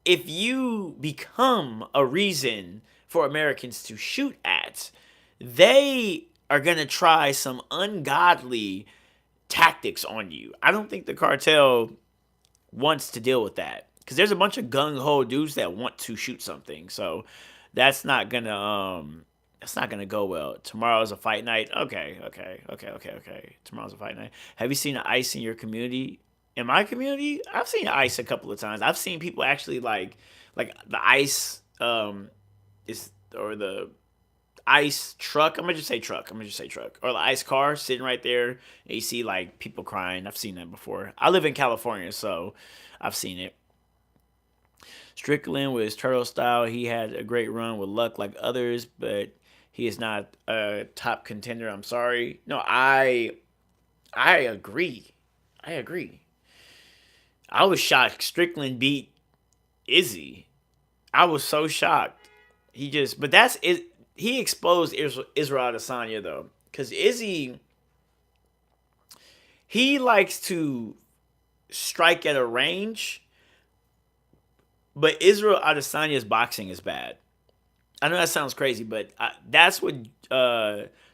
if you become a reason for Americans to shoot at, they are going to try some ungodly tactics on you. I don't think the cartel wants to deal with that because there's a bunch of gung ho dudes that want to shoot something. So that's not gonna go well. Tomorrow's a fight night. Okay. Tomorrow's a fight night. Have you seen ice in your community? In my community, I've seen ice a couple of times. I've seen people actually like the ice is or the ice truck. I'm gonna just say truck. Or the ice car sitting right there, and you see like people crying. I've seen that before. I live in California, so I've seen it. Strickland with his turtle style, he had a great run with luck like others, but He is not a top contender. I'm sorry. No, I agree. I agree. I was shocked Strickland beat Izzy. I was so shocked. But that's it. He exposed Israel Adesanya though, because Izzy, he likes to strike at a range, but Israel Adesanya's boxing is bad. I know that sounds crazy, but that's what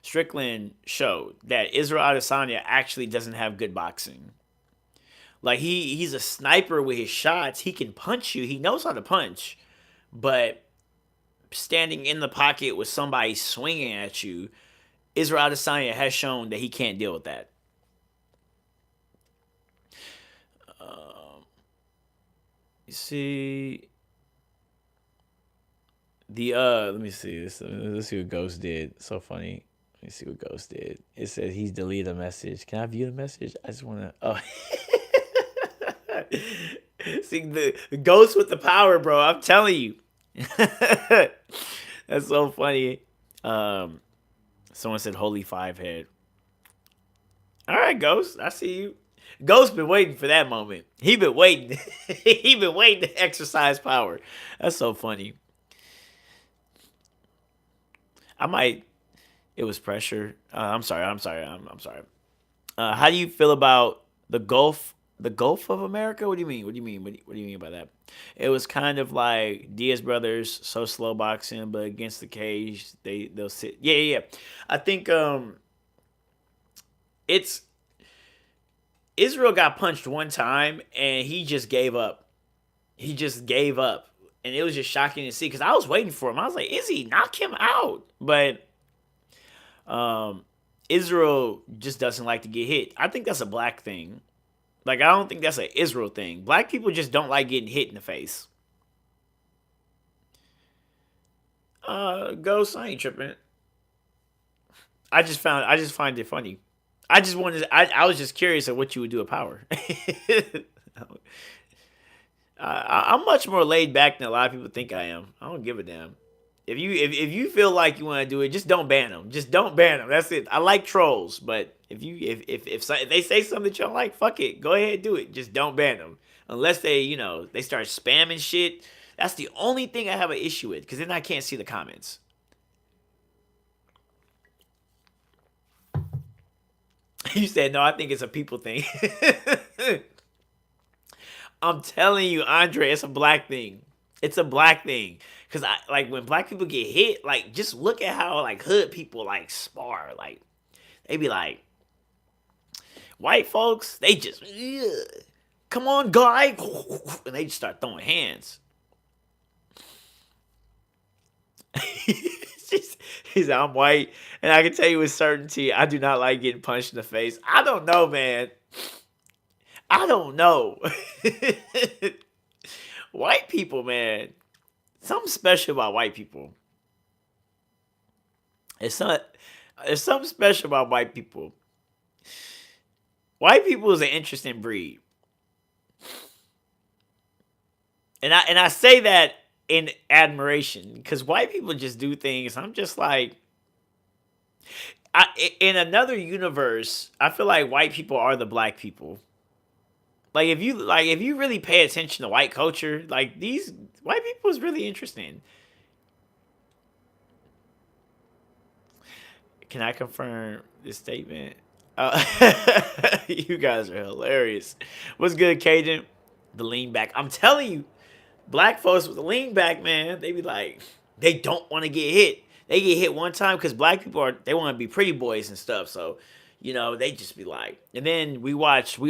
Strickland showed, that Israel Adesanya actually doesn't have good boxing. Like he's a sniper with his shots. He can punch you. He knows how to punch, but standing in the pocket with somebody swinging at you, Israel Adesanya has shown that he can't deal with that. You see the let me see this. Let's see what Ghost did. So funny. Let me see what Ghost did. It says he's deleted a message. Can I view the message? I just want to. Oh. See the Ghost with the power, bro. I'm telling you. That's so funny. Someone said holy five head. All right, Ghost. I see you. Ghost been waiting for that moment. He been waiting. He been waiting to exercise power. That's so funny. I might. It was pressure. I'm sorry. I'm sorry. I'm sorry. How do you feel about the Gulf? The Gulf of America? What do you mean? What do you mean? What do you mean by that? It was kind of like Diaz brothers, so slow boxing, but against the cage, they'll sit. Yeah, yeah, yeah. I think it's Israel got punched one time and he just gave up. He just gave up. And it was just shocking to see because I was waiting for him. I was like, Izzy, knock him out. But Israel just doesn't like to get hit. I think that's a black thing. Like, I don't think that's an Israel thing. Black people just don't like getting hit in the face. Ghost, I ain't tripping. I just find it funny. I was just curious of what you would do with power. I'm much more laid back than a lot of people think I am. I don't give a damn. If you feel like you want to do it, just don't ban them. Just don't ban them. That's it. I like trolls, but if they say something that you don't like, fuck it. Go ahead and do it. Just don't ban them unless they start spamming shit. That's the only thing I have an issue with because then I can't see the comments. You said no. I think it's a people thing. I'm telling you, Andre, it's a black thing. It's a black thing. Cause I like when black people get hit, like just look at how like hood people like spar. Like they be like white folks, they just come on, guy, and they just start throwing hands. He said, I'm white, and I can tell you with certainty, I do not like getting punched in the face. I don't know, man. I don't know. White people, man. Something special about white people. It's something special about white people. White people is an interesting breed. And I say that in admiration because white people just do things. I'm just like, in another universe, I feel like white people are the black people. Like if you really pay attention to white culture, like these white people is really interesting. Can I confirm this statement? You guys are hilarious. What's good, Cajun? The lean back. I'm telling you, black folks with the lean back, man, they be like, they don't want to get hit. They get hit one time because black people they want to be pretty boys and stuff. So, they just be like, and then we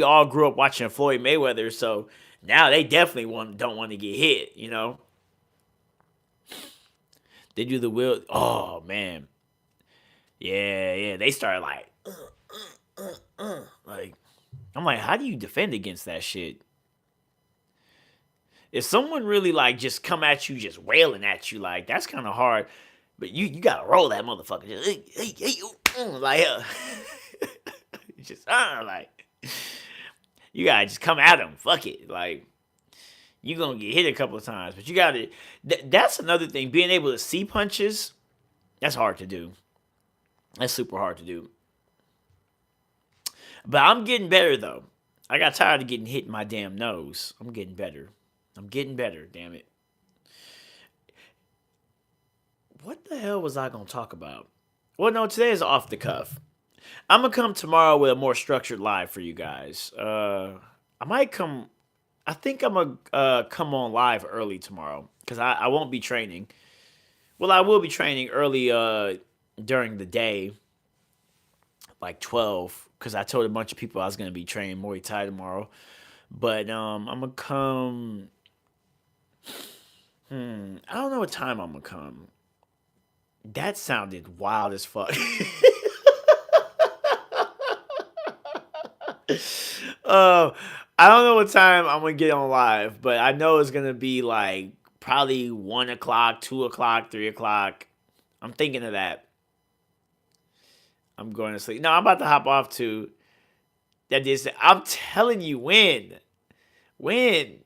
all grew up watching Floyd Mayweather, so now they definitely don't want to get hit, They do the will. Oh man, yeah. They start like, like, I'm like, how do you defend against that shit? If someone really like just come at you, just wailing at you, like that's kind of hard. But you gotta roll that motherfucker. Just, hey, like, just like you gotta just come at him. Fuck it, like you gonna get hit a couple of times, but you gotta. That's another thing. Being able to see punches That's hard to do. That's super hard to do. But I'm getting better though. I got tired of getting hit in my damn nose. I'm getting better. I'm getting better, damn it. What the hell was I gonna talk about? Well, no, today is off the cuff. I'm gonna come tomorrow with a more structured live for you guys. I might come. I think I'm gonna come on live early tomorrow because I won't be training. Well, I will be training early during the day, like 12, because I told a bunch of people I was gonna be training Muay Thai tomorrow. But I'm gonna come. I don't know what time I'm gonna come. That sounded wild as fuck. uh, I don't know what time I'm gonna get on live, but I know it's gonna be like probably 1 o'clock, 2 o'clock, 3 o'clock. I'm thinking of that. I'm going to sleep. No, I'm about to hop off to that. I'm telling you when. When?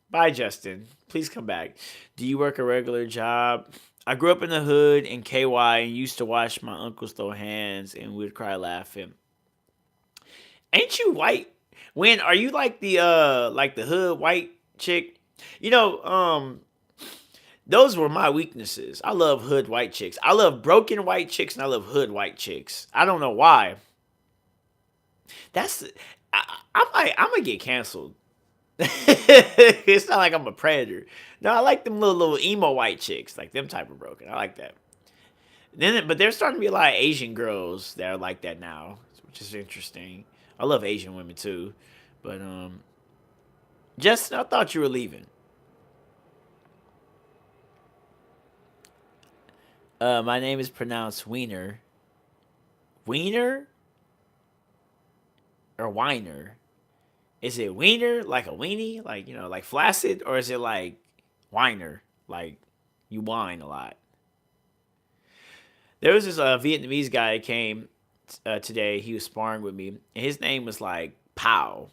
Bye, Justin. Please come back. Do you work a regular job? I grew up in the hood in KY and used to watch my uncles throw hands and we'd cry laughing. Ain't you white? When are you like the hood white chick? You know, those were my weaknesses. I love hood white chicks. I love broken white chicks and I love hood white chicks. I don't know why. That's I'm gonna get canceled. It's not like I'm a predator. No, I like them little emo white chicks, like them type of broken. I like that. But there's starting to be a lot of Asian girls that are like that now, which is interesting. I love Asian women too, but Justin, I thought you were leaving. My name is pronounced Wiener. Wiener or Weiner? Is it wiener, like a weenie, like like flaccid, or is it like whiner, like you whine a lot? There was this Vietnamese guy that came today. He was sparring with me, and his name was like Pow,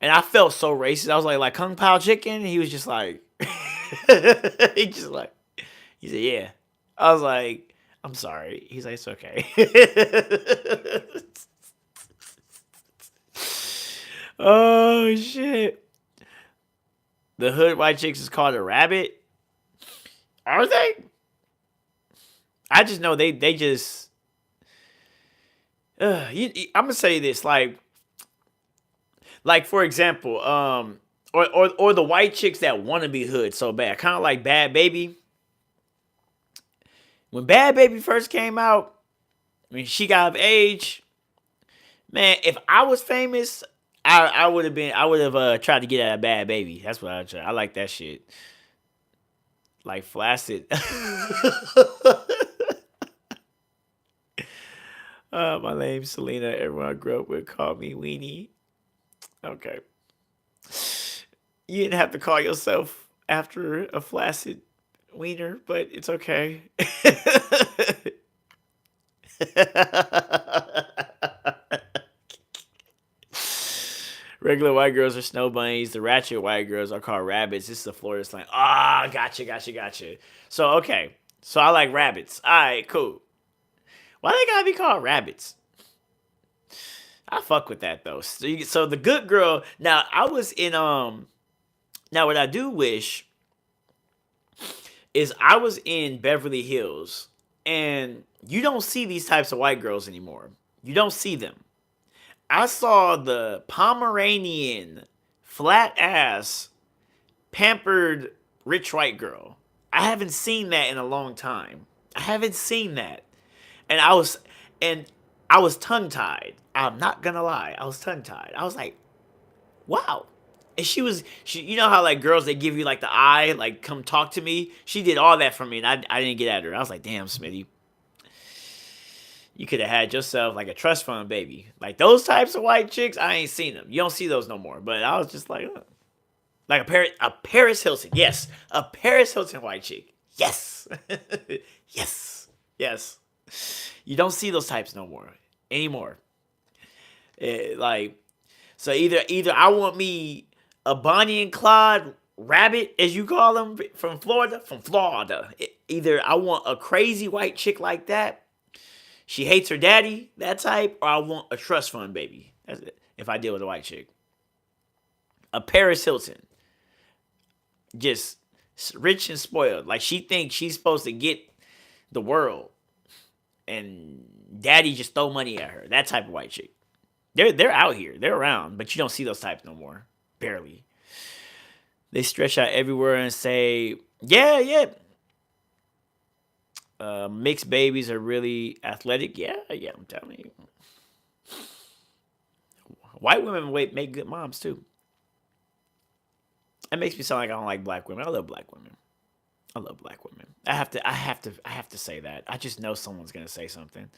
and I felt so racist. I was like Kung Pao chicken. And he was just like, he said, yeah. I was like, I'm sorry. He's like, it's okay. Oh shit! The hood white chicks is called a rabbit. Are they? I just know they just. I'm gonna say this like for example, or the white chicks that want to be hood so bad, kind of like Bad Baby. When Bad Baby first came out, when she got of age, man, if I was famous, I would have tried to get at a Bad Baby. That's what I try. I like that shit. Like flaccid. My name's Selena. Everyone I grew up with called me Weenie. Okay. You didn't have to call yourself after a flaccid wiener, but it's okay. Regular white girls are snow bunnies. The ratchet white girls are called rabbits. This is the Florida slang. Ah, gotcha. So, okay. So, I like rabbits. All right, cool. Why they gotta be called rabbits? I fuck with that, though. So the good girl... Now, I was in... Now, what I do wish is I was in Beverly Hills. And you don't see these types of white girls anymore. You don't see them. I saw the Pomeranian, flat ass, pampered, rich white girl. I haven't seen that in a long time. I haven't seen that. And I was tongue tied. I'm not gonna lie. I was tongue tied. I was like, wow. And she you know how like girls, they give you like the eye, like come talk to me. She did all that for me and I didn't get at her. I was like, damn, Smitty. You could have had yourself like a trust fund baby. Like those types of white chicks, I ain't seen them. You don't see those no more. But I was just like, like a Paris Hilton. Yes, a Paris Hilton white chick. Yes, yes. You don't see those types no more anymore. Like, so either I want me a Bonnie and Clyde rabbit, as you call them, from Florida. either I want a crazy white chick like that. She hates her daddy, that type, or I want a trust fund baby. That's it. If I deal with a white chick, a Paris Hilton, just rich and spoiled. Like she thinks she's supposed to get the world, and daddy just throw money at her. That type of white chick. They're out here. They're around, but you don't see those types no more. Barely. They stretch out everywhere and say, yeah, yeah. Mixed babies are really athletic. Yeah, yeah, I'm telling you. White women make good moms too. It makes me sound like I don't like black women. I love black women. I love black women. I have to say that. I just know someone's gonna say something.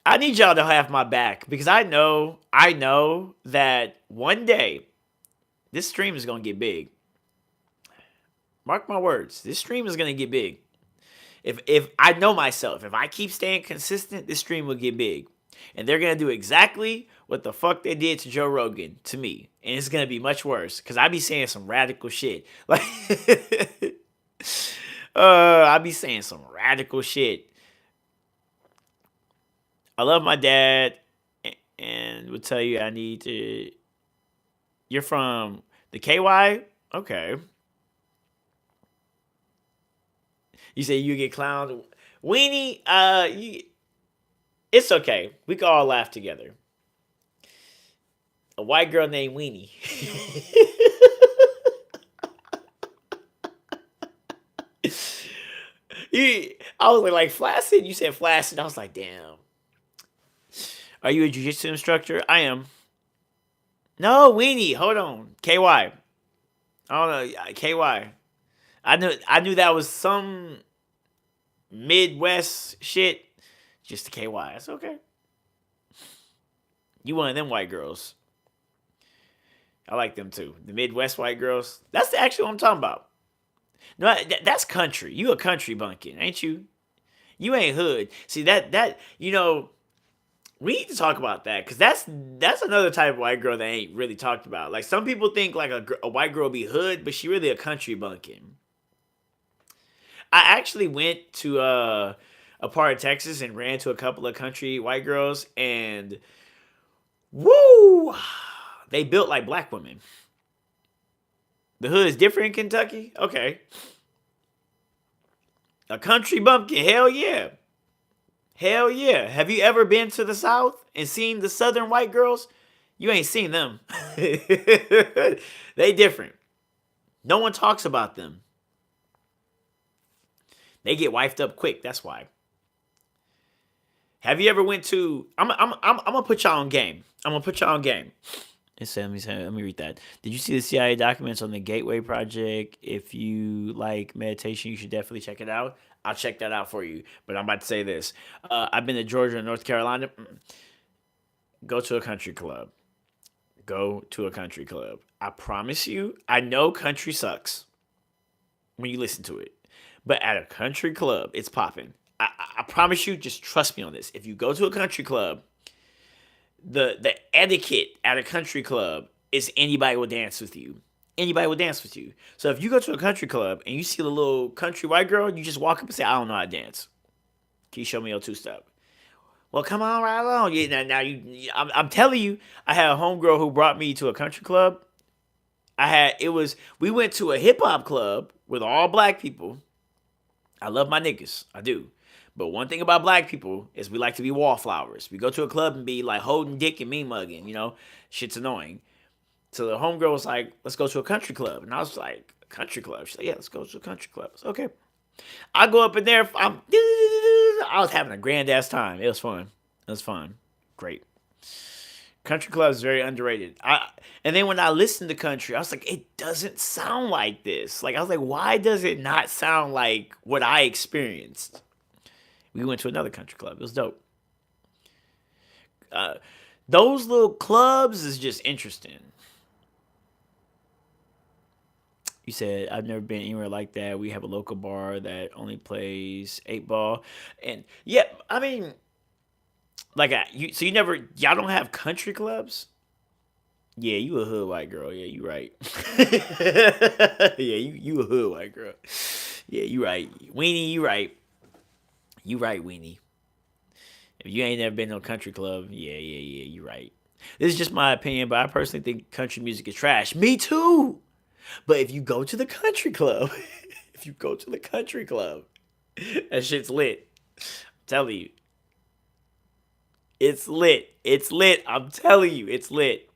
I need y'all to have my back because I know that one day this stream is gonna get big. Mark my words, this stream is gonna get big. If I know myself, if I keep staying consistent, this stream will get big. And they're gonna do exactly what the fuck they did to Joe Rogan to me. And it's gonna be much worse. Cause I be saying some radical shit. Like I be saying some radical shit. I love my dad and will tell you I need to. You're from the KY? Okay. You say you get clowned. Weenie, it's okay. We can all laugh together. A white girl named Weenie. I was like flaccid. You said flaccid. I was like, damn. Are you a jiu-jitsu instructor? I am. No, Weenie. Hold on. KY. I don't know. KY. I knew that was some Midwest shit. Just the KY. That's okay. You one of them white girls. I like them too. The Midwest white girls. That's actually what I'm talking about. No, that's country. You a country bunkin', ain't you? You ain't hood. See that we need to talk about that because that's another type of white girl that ain't really talked about. Like some people think like a white girl be hood, but she really a country bunkin'. I actually went to a part of Texas and ran to a couple of country white girls, and woo, they built like black women. The hood is different in Kentucky? Okay. A country bumpkin, hell yeah. Hell yeah. Have you ever been to the South and seen the Southern white girls? You ain't seen them. They different. No one talks about them. They get wifed up quick, that's why. Have you ever went to I'm gonna put y'all on game. Let me read that. Did you see the CIA documents on the Gateway Project? If you like meditation, you should definitely check it out. I'll check that out for you. But I'm about to say this. I've been to Georgia and North Carolina. Go to a country club. I promise you, I know country sucks when you listen to it. But at a country club, it's popping. I promise you, just trust me on this. If you go to a country club, the etiquette at a country club is anybody will dance with you. Anybody will dance with you. So if you go to a country club and you see the little country white girl, you just walk up and say, I don't know how to dance. Can you show me your two-step? Well, come on right along. I'm telling you, I had a homegirl who brought me to a country club. We went to a hip-hop club with all black people. I love my niggas. I do. But one thing about black people is we like to be wallflowers. We go to a club and be like holding dick and me mugging, Shit's annoying. So the homegirl was like, let's go to a country club. And I was like, a country club? She's like, yeah, let's go to a country club. Said, okay. I go up in there. I was having a grand ass time. It was fun. Great. Country club is very underrated. And then when I listened to country, I was like, it doesn't sound like this. Like, I was like, why does it not sound like what I experienced? We went to another country club. It was dope. Those little clubs is just interesting. You said, I've never been anywhere like that. We have a local bar that only plays 8-ball. And yeah, I mean, like, y'all don't have country clubs? Yeah, you a hood white girl. Yeah, you right. Yeah, you a hood white girl. Yeah, you right. Weenie, you right. You right, Weenie. If you ain't never been to a country club, yeah, you right. This is just my opinion, but I personally think country music is trash. Me too. But if you go to the country club, if you go to the country club, that shit's lit. I'm telling you. It's lit. It's lit. I'm telling you, it's lit.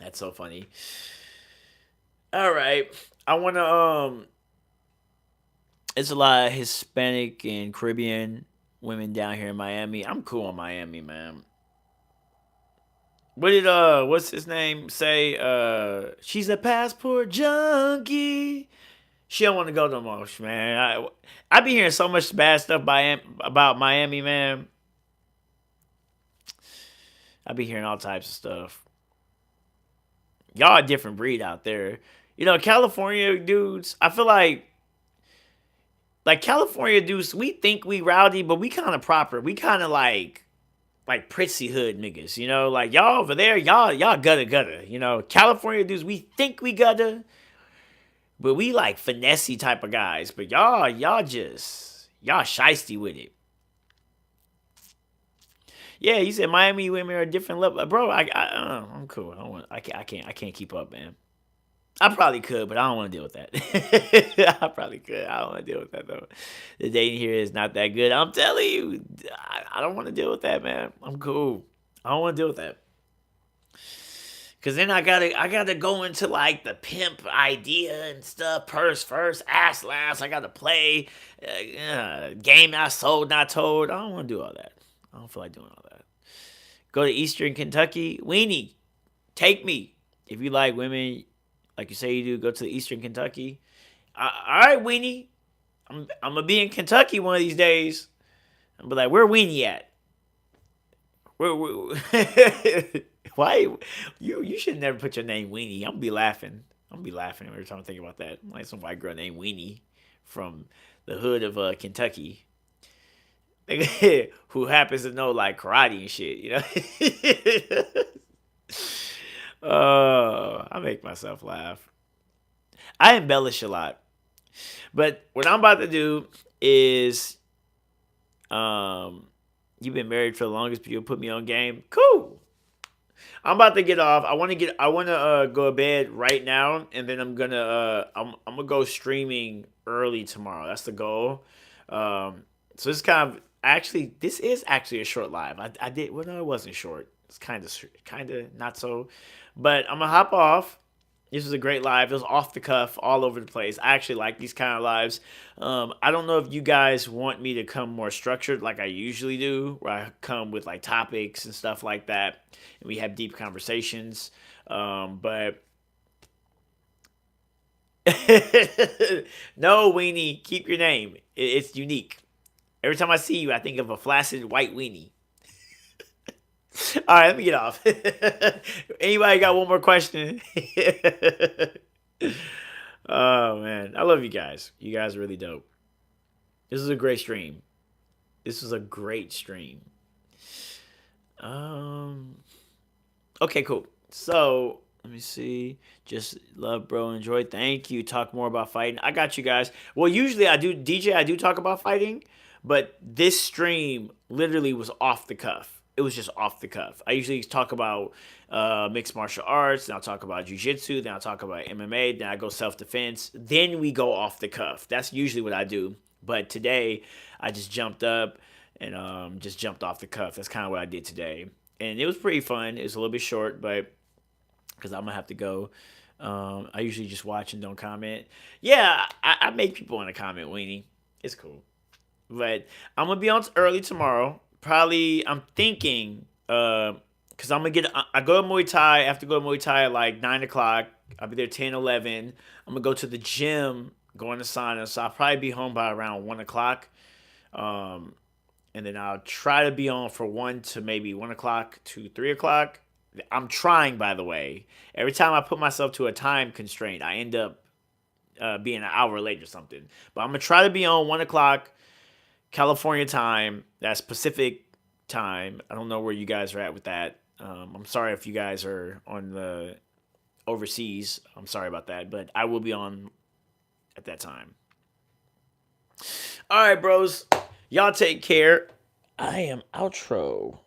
That's so funny. All right. I wanna it's a lot of Hispanic and Caribbean women down here in Miami. I'm cool in Miami, man. What did what's his name say? She's a passport junkie. She don't want to go no more, man. I be hearing so much bad stuff about Miami, man. I be hearing all types of stuff. Y'all a different breed out there. You know, California dudes, I feel like California dudes, we think we rowdy, but we kind of proper. We kind of like prissy hood niggas, you know? Like y'all over there, y'all gutter. You know, California dudes, we think we gutter, but we like finessey type of guys. But y'all shisty with it. Yeah, you said Miami women are a different level, bro. I'm cool. I can't keep up, man. I probably could, but I don't want to deal with that. I probably could. I don't want to deal with that though. The dating here is not that good. I'm telling you, I don't want to deal with that, man. I'm cool. I don't want to deal with that. Cause then I gotta go into like the pimp idea and stuff. Purse first, ass last. I gotta play game not sold, not told. I don't want to do all that. I don't feel like doing all that. Go to Eastern Kentucky, Weenie. Take me if you like women, like you say you do. Go to Eastern Kentucky. All right, Weenie. I'm gonna be in Kentucky one of these days. I'm be like, where Weenie at? Where why you should never put your name Weenie. I'm gonna be laughing. I'm gonna be laughing every time I think about that. Like some white girl named Weenie from the hood of Kentucky. Who happens to know like karate and shit, you know? I make myself laugh. I embellish a lot. But what I'm about to do is you've been married for the longest, but you'll put me on game. Cool. I'm about to get off. I want to go to bed right now, and then I'm gonna go streaming early tomorrow. That's the goal. So this is actually a short live. I did well, no, it wasn't short. It's kind of not so, but I'm gonna hop off. This was a great live. It was off the cuff, all over the place. I actually like these kind of lives. I don't know if you guys want me to come more structured like I usually do, where I come with like topics and stuff like that, and we have deep conversations. But no, Weenie, keep your name. It's unique. Every time I see you, I think of a flaccid white weenie. All right, let me get off. Anybody got one more question? Oh man, I love you guys. You guys are really dope. This is a great stream. This was a great stream. Um. Okay, cool. So let me see. Just love, bro. Enjoy. Thank you. Talk more about fighting. I got you guys. Well, usually I do DJ. I do talk about fighting, but this stream literally was off the cuff. It was just off the cuff. I usually talk about mixed martial arts, then I'll talk about jiu-jitsu, then I'll talk about MMA, then I go self-defense, then we go off the cuff. That's usually what I do. But today, I just jumped up and just jumped off the cuff. That's kind of what I did today. And it was pretty fun. It was a little bit short, but because I'm going to have to go. I usually just watch and don't comment. Yeah, I make people want to comment, Weenie. It's cool. But I'm going to be on early tomorrow. Probably, I'm thinking, because I go to Muay Thai. I have to go to Muay Thai at like 9 o'clock. I'll be there 10, 11. I'm going to go to the gym, go in the sauna. So I'll probably be home by around 1 o'clock. And then I'll try to be on for 1 to maybe 1 o'clock to 3 o'clock. I'm trying, by the way. Every time I put myself to a time constraint, I end up being an hour late or something. But I'm going to try to be on 1 o'clock California time. That's Pacific time. I don't know where you guys are at with that. I'm sorry if you guys are on the overseas. I'm sorry about that, but I will be on at that time. All right, bros. Y'all take care. I am outro.